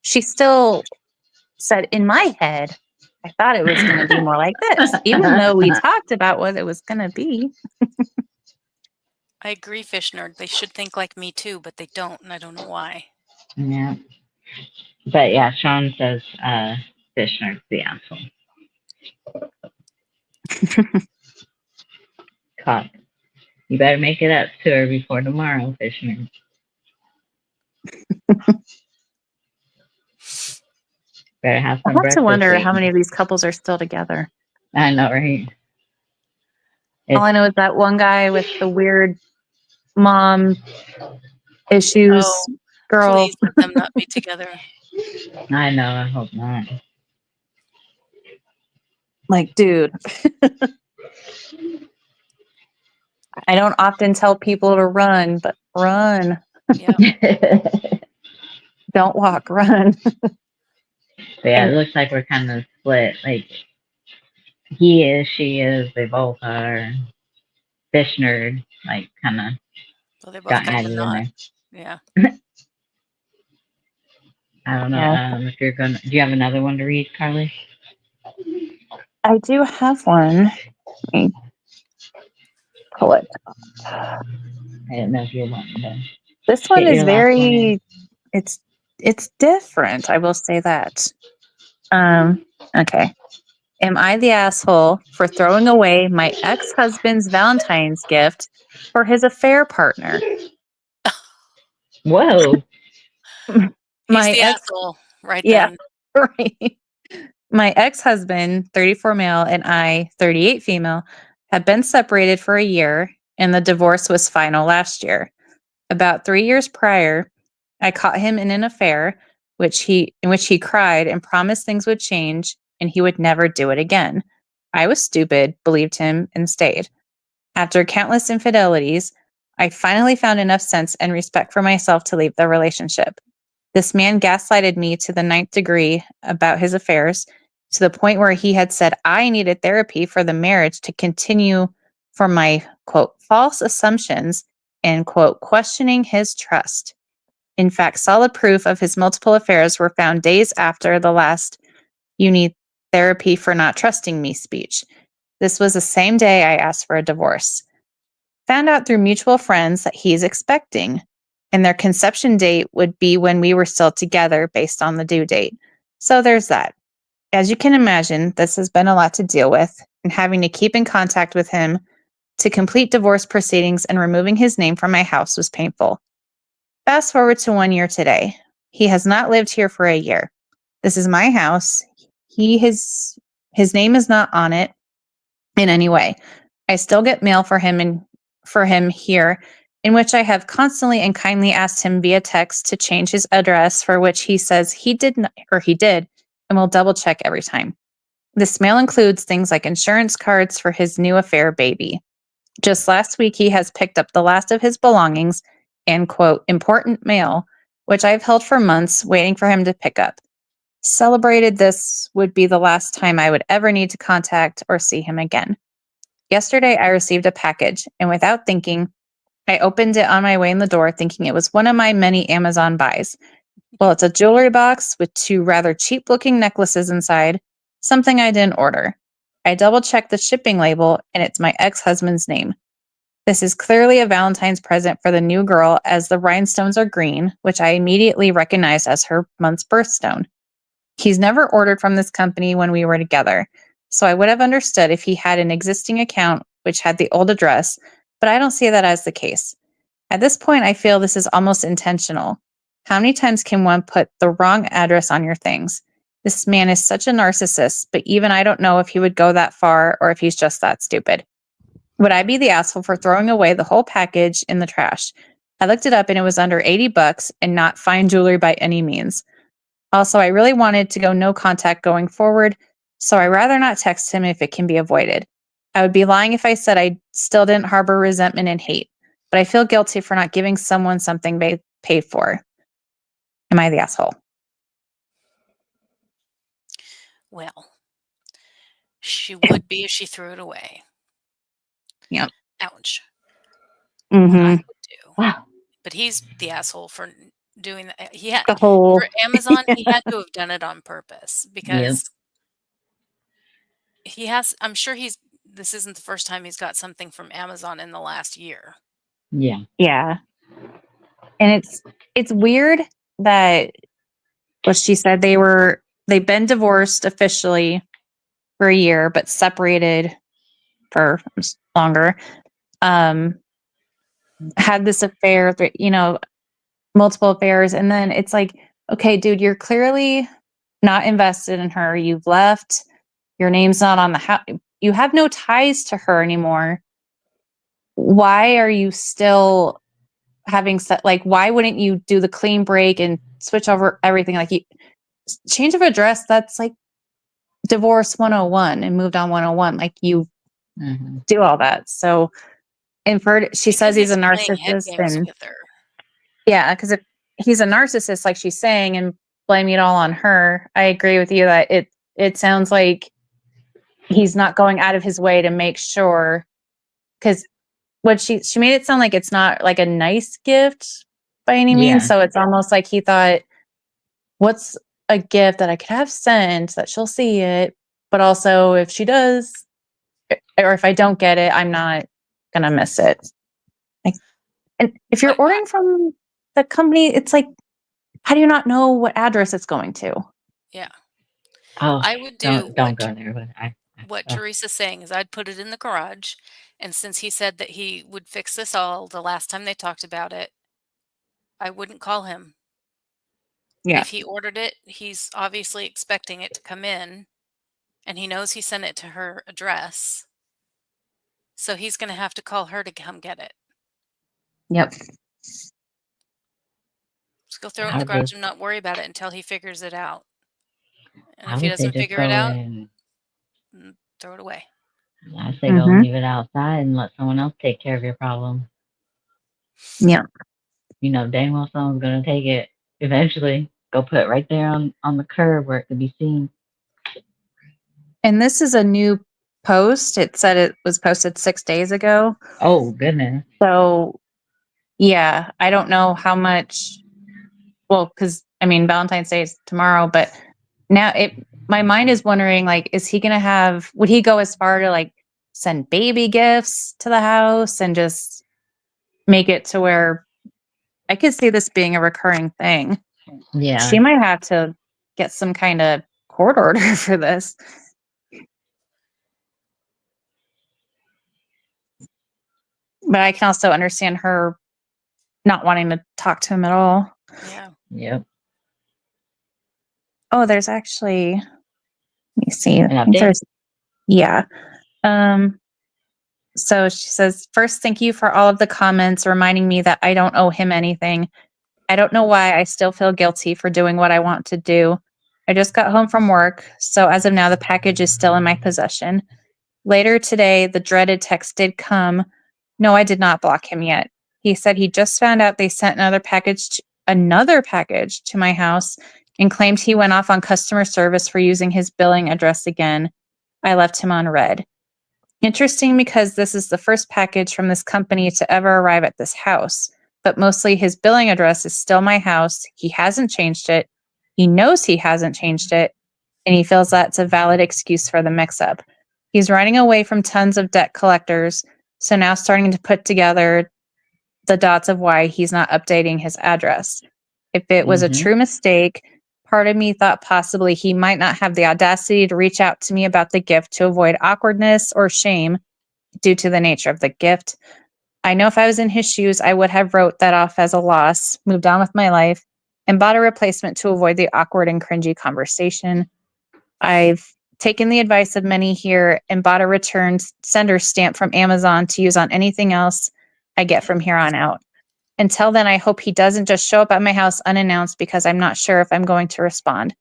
she still said, in my head, I thought it was going to be more like this, even though we talked about what it was going to be. I agree, Fish Nerd. They should think like me too, but they don't, and I don't know why. Yeah. But yeah, Sean says Fish Nerd's the asshole. Caught. You better make it up to her before tomorrow, Fish Nerd. Better have some I have to breakfast. wonder how many of these couples are still together. I know, right? All I know is that one guy with the weird mom issues girl. Please let them not be together. I know, I hope not. Like, dude. I don't often tell people to run, but run. Yeah. Don't walk, run. But yeah, it looks like we're kind of split. Like, he is, she is, they both are. Fish Nerd, like, kind of Well, they both got kind added of in not. there. Yeah. I don't know if you're gonna. Do you have another one to read, Carly? I do have one. Let me pull it. I didn't know if you were wanting to. This one is very. One it's different. I will say that. Okay. Am I the asshole for throwing away my ex-husband's Valentine's gift for his affair partner? Whoa. He's My the ex, asshole right yeah, then. right. My ex-husband, 34 male, and I, 38 female, had been separated for a year, and the divorce was final last year. About 3 years prior, I caught him in an affair in which he cried and promised things would change and he would never do it again. I was stupid, believed him, and stayed. After countless infidelities, I finally found enough sense and respect for myself to leave the relationship. This man gaslighted me to the ninth degree about his affairs, to the point where he had said I needed therapy for the marriage to continue for my, quote, false assumptions and, quote, questioning his trust. In fact, solid proof of his multiple affairs were found days after the last "you need therapy for not trusting me" speech. This was the same day I asked for a divorce. Found out through mutual friends that he's expecting, and their conception date would be when we were still together based on the due date. So there's that. As you can imagine, this has been a lot to deal with, and having to keep in contact with him to complete divorce proceedings and removing his name from my house was painful. Fast forward to 1 year today. He has not lived here for a year. This is my house. His name is not on it in any way. I still get mail for him here, in which I have constantly and kindly asked him via text to change his address, for which he says he did not, or he did, and will double check every time. This mail includes things like insurance cards for his new affair baby. Just last week, he has picked up the last of his belongings and, quote, important mail, which I've held for months waiting for him to pick up. Celebrated this would be the last time I would ever need to contact or see him again. Yesterday, I received a package, and without thinking, I opened it on my way in the door, thinking it was one of my many Amazon buys. Well, it's a jewelry box with 2 rather cheap looking necklaces inside, something I didn't order. I double checked the shipping label, and it's my ex husband's name. This is clearly a Valentine's present for the new girl, as the rhinestones are green, which I immediately recognized as her month's birthstone. He's never ordered from this company when we were together, so I would have understood if he had an existing account which had the old address, but I don't see that as the case. At this point, I feel this is almost intentional. How many times can one put the wrong address on your things? This man is such a narcissist, but even I don't know if he would go that far or if he's just that stupid. Would I be the asshole for throwing away the whole package in the trash? I looked it up and it was under $80 and not fine jewelry by any means. Also, I really wanted to go no contact going forward, so I rather not text him if it can be avoided. I would be lying if I said I still didn't harbor resentment and hate, but I feel guilty for not giving someone something they paid for. Am I the asshole? Well, she would be if she threw it away. Yep. Ouch. What I Mm-hmm. would do. Wow. But he's the asshole for doing that. He had The whole for Amazon, he had to have done it on purpose Yep. because he has I'm sure this isn't the first time he's got something from Amazon in the last year. Yeah. yeah. And it's weird that what she said they've been divorced officially for a year, but separated for longer. Had this affair, multiple affairs, and then it's like, okay, dude, you're clearly not invested in her. You've left. Your name's not on the house. You have no ties to her anymore. Why are you still having like? Why wouldn't you do the clean break and switch over everything? Like, change of address. That's like divorce 101 and moved on 101. Like, you Mm-hmm. do all that. So, and she Maybe says he's a he's playing head narcissist, games and with her. yeah, because if he's a narcissist, like she's saying, and blaming it all on her, I agree with you that it sounds like he's not going out of his way to make sure, because what she made it sound like it's not like a nice gift by any means. Yeah. So it's almost like he thought, what's a gift that I could have sent that she'll see it, but also if she does, or if I don't get it, I'm not gonna miss it. Like, and if you're But ordering from the company, it's like, how do you not know what address it's going to? yeah. Oh, I would do don't go there. But what uh, Teresa's saying is I'd put it in the garage, and since he said that he would fix this all the last time they talked about it, I wouldn't call him. Yeah. If he ordered it, he's obviously expecting it to come in, and he knows he sent it to her address, so he's gonna have to call her to come get it. Yep. Just go throw it in I the would garage just, and not worry about it until he figures it out. And I if he would say doesn't just figure it go out, in. throw it away. I say go Mm-hmm. leave it outside and let someone else take care of your problem. Yeah. You know, dang well someone's gonna take it eventually. Go put it right there on the curb where it could be seen. And this is a new post. It said it was posted 6 days ago. Oh goodness. So, yeah, I don't know how much. Well, because I mean, Valentine's Day is tomorrow, but now my mind is wondering, like, is he going to would he go as far to like send baby gifts to the house and just make it to where I could see this being a recurring thing? Yeah. She might have to get some kind of court order for this. But I can also understand her not wanting to talk to him at all. Yeah. Yep. Oh, there's actually, let me see. I An think update. there's, yeah. Um, so she says, first, thank you for all of the comments reminding me that I don't owe him anything. I don't know why I still feel guilty for doing what I want to do. I just got home from work, so as of now, the package is still in my possession. Later today, the dreaded text did come. No, I did not block him yet. He said he just found out they sent another package to my house and claimed he went off on customer service for using his billing address again. I left him on red. Interesting because this is the first package from this company to ever arrive at this house, but mostly his billing address is still my house. He hasn't changed it. He knows he hasn't changed it, and he feels that's a valid excuse for the mix up. He's running away from tons of debt collectors, so now starting to put together the dots of why he's not updating his address. If it was a Mm-hmm. true mistake, part of me thought possibly he might not have the audacity to reach out to me about the gift to avoid awkwardness or shame due to the nature of the gift. I know if I was in his shoes, I would have wrote that off as a loss, moved on with my life, and bought a replacement to avoid the awkward and cringy conversation. I've taken the advice of many here and bought a return sender stamp from Amazon to use on anything else I get from here on out. Until then, I hope he doesn't just show up at my house unannounced because I'm not sure if I'm going to respond.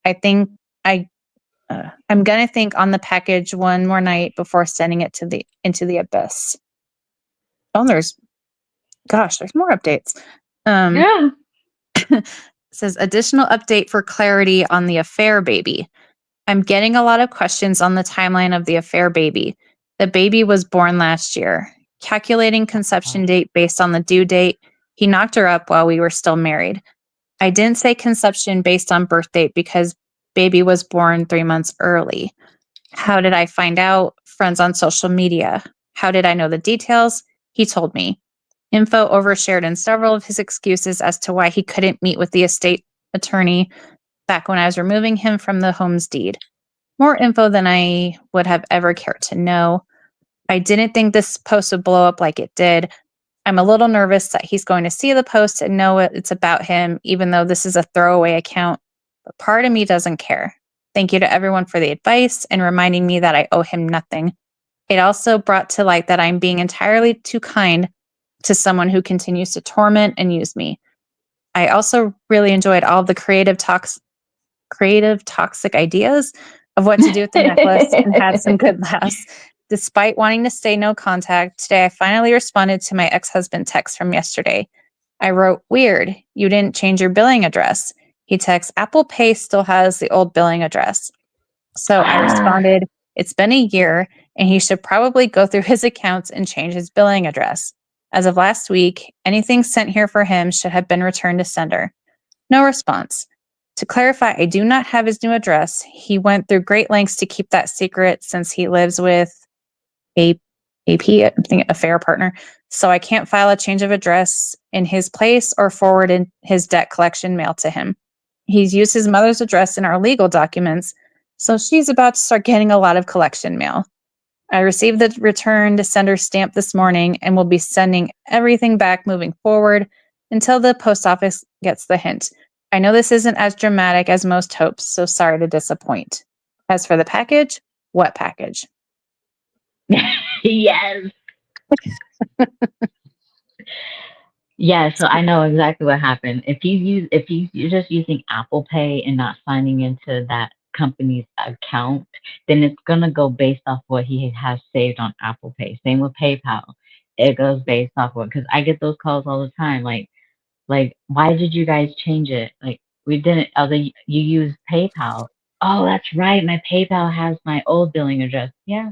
I think I'm gonna think on the package one more night before sending it into the abyss. Oh, there's more updates. Um, Yeah. it says additional update for clarity on the affair baby. I'm getting a lot of questions on the timeline of the affair baby. The baby was born last year. Calculating conception date based on the due date, he knocked her up while we were still married. I didn't say conception based on birth date because baby was born 3 months early. How did I find out? Friends on social media. How did I know the details? He told me. Info overshared in several of his excuses as to why he couldn't meet with the estate attorney back when I was removing him from the home's deed. More info than I would have ever cared to know. I didn't think this post would blow up like it did. I'm a little nervous that he's going to see the post and know it's about him, even though this is a throwaway account. But part of me doesn't care. Thank you to everyone for the advice and reminding me that I owe him nothing. It also brought to light that I'm being entirely too kind to someone who continues to torment and use me. I also really enjoyed all of the creative toxic ideas of what to do with the necklace and had some good laughs. Despite wanting to stay no contact, today I finally responded to my ex-husband text from yesterday. I wrote, weird, you didn't change your billing address. He texts, Apple Pay still has the old billing address. So I responded, it's been a year and he should probably go through his accounts and change his billing address. As of last week, anything sent here for him should have been returned to sender. No response. To clarify, I do not have his new address. He went through great lengths to keep that secret since he lives with a AP, I think affair partner. So I can't file a change of address in his place or forward in his debt collection mail to him. He's used his mother's address in our legal documents, So she's about to start getting a lot of collection mail. I received the return to sender stamp this morning and will be sending everything back moving forward until the post office gets the hint. I know this isn't as dramatic as most hopes, so sorry to disappoint. As for the package, what package? Yes. Yeah, so I know exactly what happened. If you're just using Apple Pay and not signing into that company's account, then it's gonna go based off what he has saved on Apple Pay. Same with PayPal. It goes based off what, because I get those calls all the time. Like, why did you guys change it? Like, we didn't. Although you use PayPal. Oh, that's right. My PayPal has my old billing address. Yeah,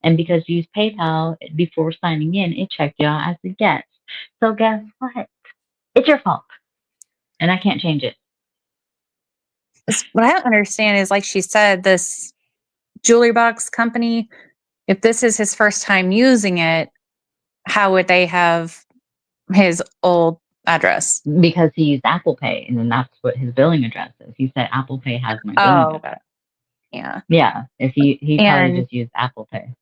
and because you used PayPal before signing in, it checked you out as a guest. So guess what? It's your fault, and I can't change it. What I don't understand is, like she said, this jewelry box company, if this is his first time using it, how would they have his old address? Because he used Apple Pay, and then that's what his billing address is. He said Apple Pay has my billing Oh, address. yeah. Yeah, if he probably And just used Apple Pay.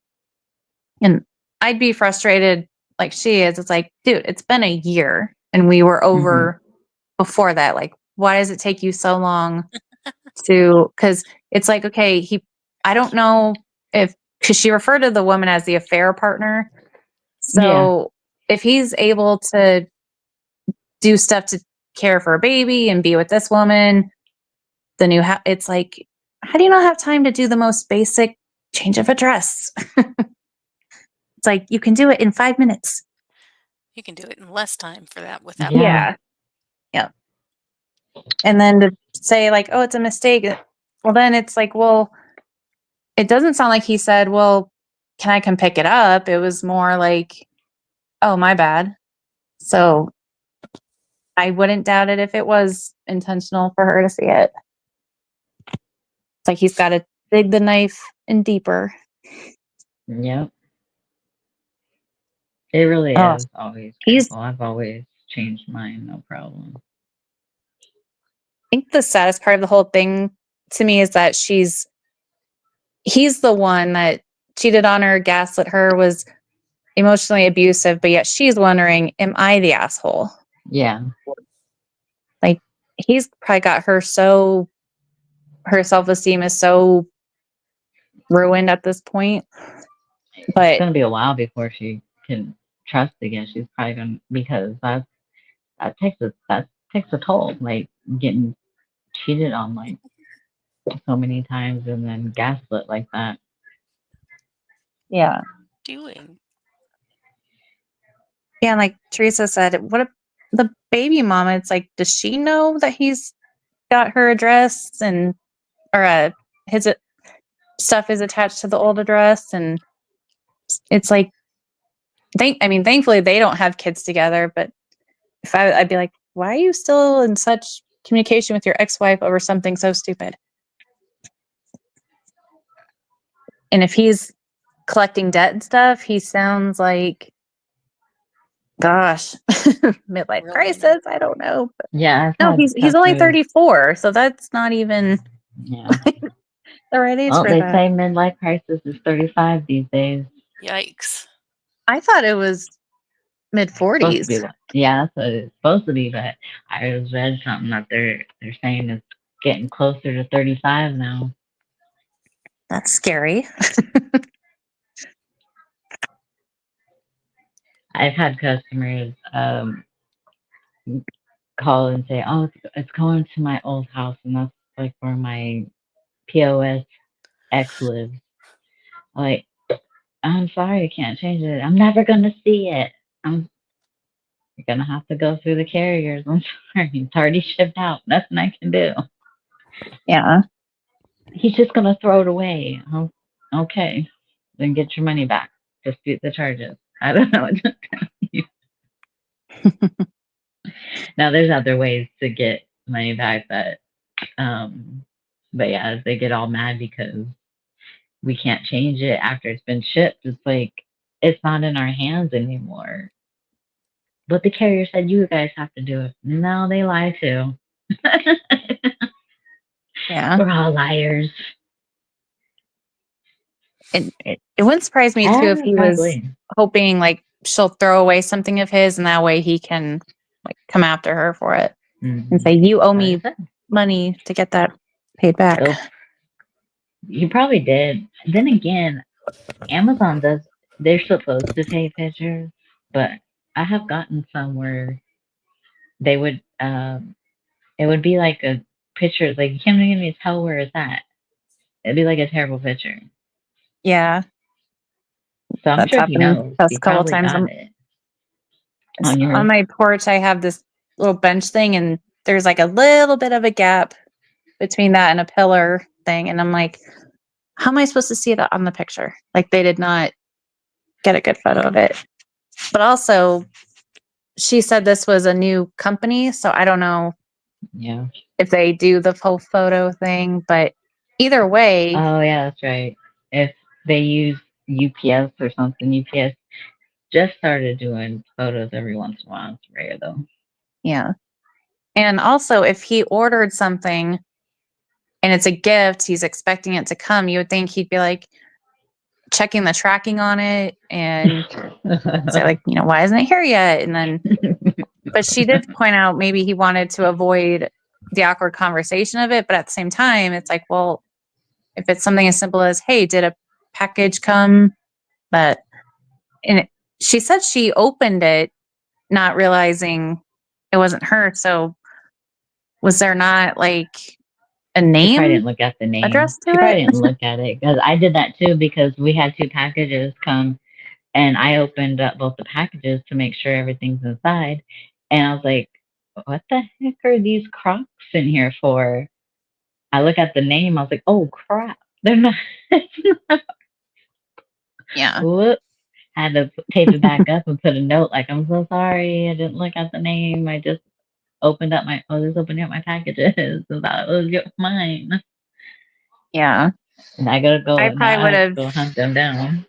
and I'd be frustrated like she is. It's like, dude, it's been a year and we were over before that. Like, why does it take you so long to, because it's like, okay, I don't know if, because she referred to the woman as the affair partner. Yeah, So if he's able to do stuff to care for a baby and be with this woman, it's like, how do you not have time to do the most basic change of address? It's like, you can do it in 5 minutes. You can do it in less time for that with Apple yeah, Pay. Yeah. Yeah. And then to say like, oh, it's a mistake. Well, then it's like, well, it doesn't sound like he said, well, can I come pick it up? It was more like, oh, my bad. So I wouldn't doubt it if it was intentional for her to see it. It's like he's got to dig the knife in deeper. yep. It really Oh, is always he's, careful. I've always changed mine, no problem. I think the saddest part of the whole thing to me is that he's the one that cheated on her, gaslit her, was emotionally abusive, but yet she's wondering, am I the asshole? Yeah, Like, he's probably got her her self-esteem is so ruined at this point. it's But gonna be a while before she can trust again. She's probably gonna, because that takes a toll. Like getting cheated on like so many times and then gaslit like that. yeah. Doing. Yeah, and like Teresa said, what if the baby mama, it's like, does she know that he's got her address and or his stuff is attached to the old address? And it's like, thankfully they don't have kids together, but if I'd be like, why are you still in such communication with your ex-wife over something so stupid? And if he's collecting debt and stuff, he sounds like, gosh, midlife Really? crisis. I don't know. But Yeah, I've no, had he's only customers. 34, so that's not even Yeah. the right age Well, for they that. say midlife crisis is 35 these days. Yikes. I thought it was mid Supposed to 40s. be like, yeah, that's what it's supposed to be, but I was read something that they're saying it's getting closer to 35 now. That's scary. I've had customers call and say, "Oh, it's going to my old house, and that's like where my POS ex lives." Like, I'm sorry, I can't change it. I'm never gonna see it. You're gonna have to go through the carriers. I'm sorry, it's already shipped out. Nothing I can do. Yeah. He's just gonna throw it away. Oh, okay, then get your money back. Dispute the charges. I don't know what to tell you. Now, there's other ways to get money back, but yeah, they get all mad because we can't change it after it's been shipped. It's like it's not in our hands anymore. But the carrier said you guys have to do it. No, they lie too. Yeah. We're all liars. it wouldn't surprise me too if he was Probably. hoping like she'll throw away something of his, and that way he can like come after her for it and say, "You owe me money to get that paid back." Oh, you probably did. Then again, Amazon does. They're supposed to take pictures, but I have gotten some where they would. It would be like a picture. Like you can't even tell where it's at. It'd be like a terrible picture. Yeah, So I'm that's sure he happened knows. us He a couple probably times. got it on On yours. my porch, I have this little bench thing, and there's like a little bit of a gap between that and a pillar thing. And I'm like, how am I supposed to see that on the picture? Like, they did not get a good photo of it. But also, she said this was a new company, so I don't know Yeah. if they do the full photo thing. But either way, Oh yeah, that's right. If they use UPS or something, UPS just started doing photos every once in a while. It's rare though. yeah. And also, if he ordered something and it's a gift, he's expecting it to come, you would think he'd be like checking the tracking on it and say, like, why isn't it here yet? And then, but she did point out maybe he wanted to avoid the awkward conversation of it. But at the same time, it's like, well, if it's something as simple as, hey, did a package come? But, and she said she opened it not realizing it wasn't her. So was there not like a She probably name didn't look at the name. addressed to She probably it? didn't look at it because I did that too because we had 2 packages come and I opened up both the packages to make sure everything's inside. And I was like, what the heck are these Crocs in here for? I look at the name, I was like, oh crap. They're not. Yeah. Whoop. Had to tape it back up and put a note like, I'm so sorry. I didn't look at the name. I just opened up my packages and thought it was mine. Yeah. And I gotta go I now. probably I would have to have, go hunt them down.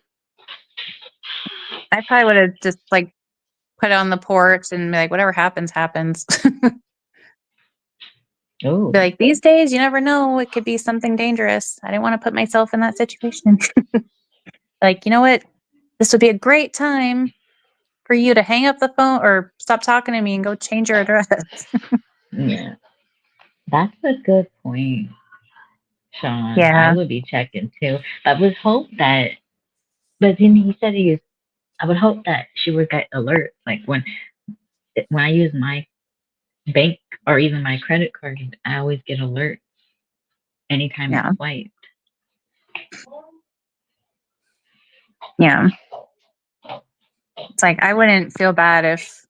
just like put it on the porch and be like, whatever happens, happens. Oh, Be like, these days, you never know. It could be something dangerous. I didn't want to put myself in that situation. Like, you know what? This would be a great time for you to hang up the phone or stop talking to me and go change your address. yeah. That's a good point, Sean. I Yeah. would be checking too. I would hope that, but then he said I would hope that she would get alerts. Like when I use my bank or even my credit card, I always get alerts anytime it's Yeah. swiped. Yeah. It's like, I wouldn't feel bad if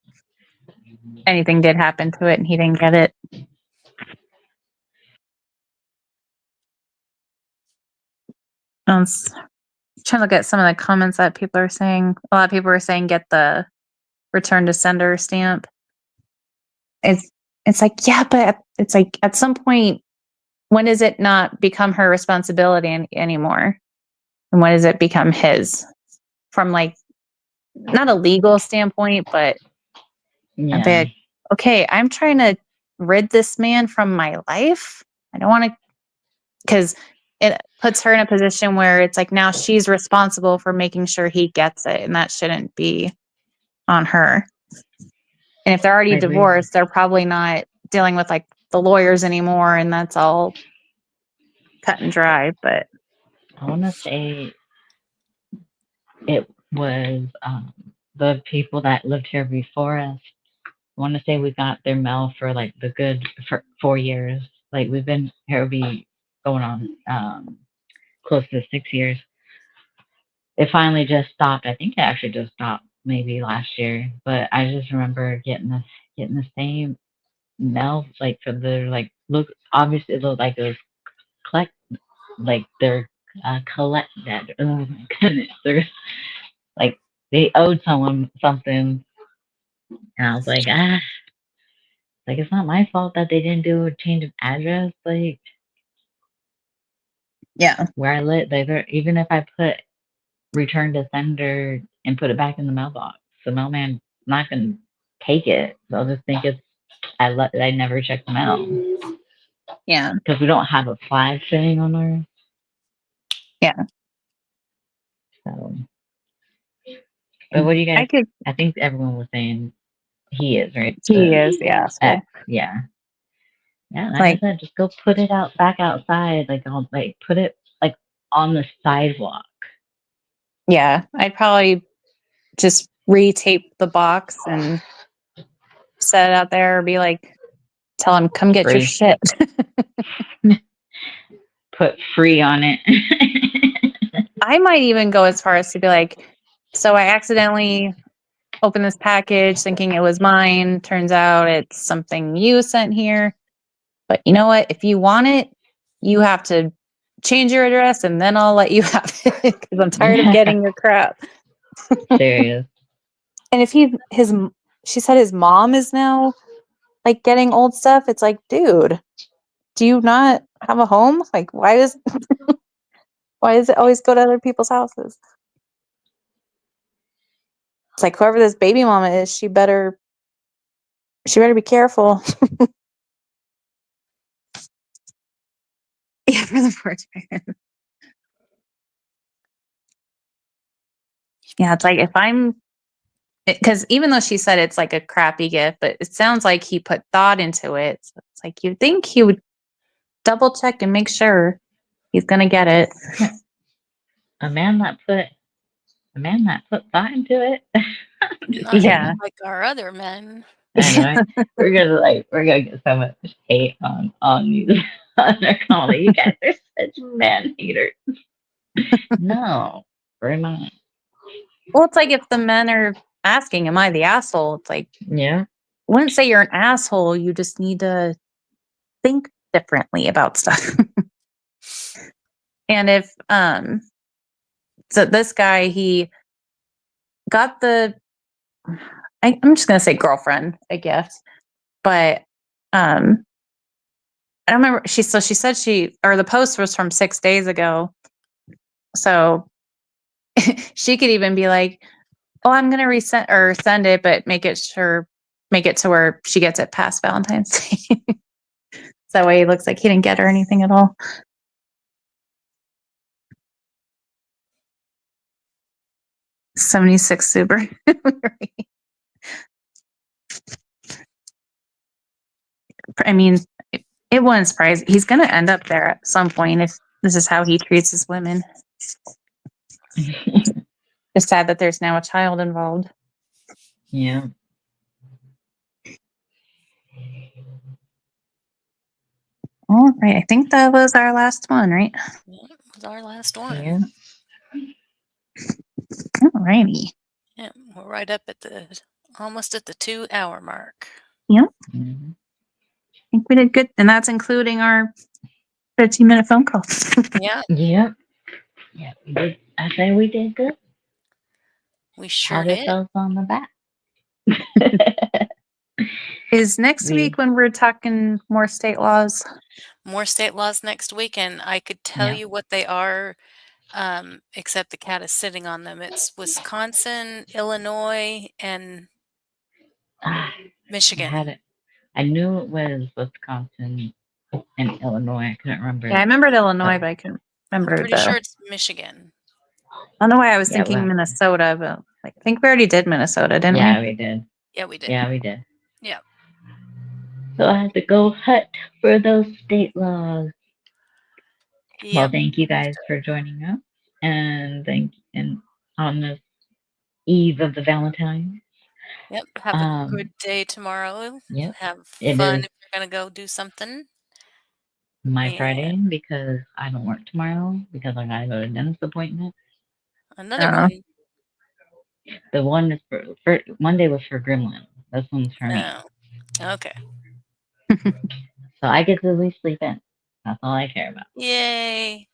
anything did happen to it and he didn't get it. I was trying to look at some of the comments that people are saying. A lot of people are saying get the return to sender stamp. It's like, yeah, but it's like at some point, when does it not become her responsibility anymore? And when does it become his? From like not a legal standpoint, but a Yeah. bit, okay, I'm trying to rid this man from my life. I don't want to, because it puts her in a position where it's like now she's responsible for making sure he gets it, and that shouldn't be on her. And if they're already I agree. divorced, they're probably not dealing with like the lawyers anymore, and that's all cut and dry. But I want to say it was the people that lived here before us. I want to say we got their mail for like the good for 4 years. Like we've been here, will be going on close to 6 years. It finally just stopped. I think it actually just stopped maybe last year. But I just remember getting the same mail like for the like look obviously it looked like it was collect like they're collect that. Oh my goodness, they're like they owed someone something, and I was like it's not my fault that they didn't do a change of address. Like yeah, where I live, even if I put return to sender and put it back in the mailbox, the mailman's not gonna take it. They'll just think it's I never checked the mail yeah, because we don't have a flag saying on our. yeah. So, but what do you I guys? could. I think everyone was saying he is right. He The is the ex, asshole. yeah, yeah. Like I Like, said, just go put it out back outside. Like I'll like put it like on the sidewalk. yeah, I'd probably just retape the box and set it out there, or be like, tell him, come get your Free. shit. Put free on it. I might even go as far as to be like, so I accidentally opened this package thinking it was mine. Turns out it's something you sent here. But you know what? If you want it, you have to change your address and then I'll let you have it because I'm tired of getting your crap. Serious. And if she said his mom is now like getting old stuff. It's like, dude, do you not have a home? Like, why does it always go to other people's houses? It's like whoever this baby mama is, she better be careful. Yeah, for the first time. Yeah, it's like if I'm because even though she said it's like a crappy gift, but it sounds like he put thought into it. So it's like you'd think he would double check and make sure he's gonna get it. A man that put thought into it. Not Yeah. like our other men. I know. Right? We're gonna get so much hate on these on our call. You guys are such man haters. No, we're not. Well, it's like if the men are asking, "Am I the asshole?" It's like Yeah. I wouldn't say you're an asshole. You just need to think differently about stuff. And if so this guy, he got I'm just gonna say girlfriend, I guess. But I don't remember she said the post was from 6 days ago. So she could even be like, oh, I'm gonna resend or send it, but make it to where she gets it past Valentine's Day. So that way it looks like he didn't get her anything at all. 76 Super. I mean, it wouldn't surprise. He's going to end up there at some point if this is how he treats his women. It's sad that there's now a child involved. Yeah. All right. I think that was our last one, right? Yeah, it was our last one. Yeah. All righty. Yeah, we're right up at almost at the 2-hour mark. Yep. Mhm. I think we did good. And that's including our 15-minute phone call. Yeah, Yep. Yeah, we did. I say we did good. we sure Pat did. ourselves on the back. Is next week when we're talking more state laws? More state laws next week, and I could tell Yeah. you what they are, except the cat is sitting on them. It's Wisconsin, Illinois, and I Michigan. had it. I knew it was Wisconsin and Illinois. I couldn't remember. Yeah, I remembered Illinois, but I couldn't remember I'm pretty sure it's Michigan. I don't know why I was Yeah, thinking well- Minnesota, but I think we already did Minnesota, didn't Yeah, we? we did. Yeah, we did. Yeah, we did. Yeah. So I had to go hunt for those state laws. Well, Yep. thank you guys for joining us, and on this eve of the Valentine. Yep. Have a good day tomorrow. Yep. Have It fun is if you're gonna go do something. my And Friday because I don't work tomorrow because I gotta go to a dentist appointment. another one. The one is for Monday was for Gremlin. This one's for me. Oh, okay. So I get to at least sleep in. That's all I care about. Yay.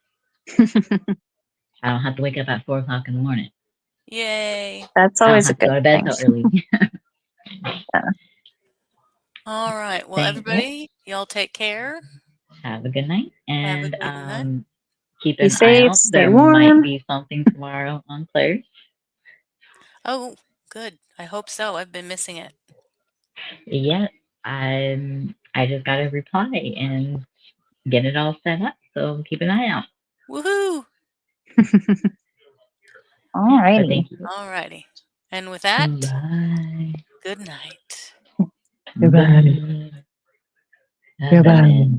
I don't have to wake up at 4 o'clock in the morning. Yay. That's I don't always a have to good go to bed thing. so early. All right. Well, everybody, y'all take care. Have a good night, Have a and good night. keep Be an eye safe, out. stay There might warm. be something tomorrow on Claire's. Oh, good. I hope so. I've been missing it. Yeah, I just got to reply and get it all set up. So keep an eye out. Woohoo. All But righty. thank you. All righty. And with that, Bye. good night. Goodbye. Bye. Goodbye.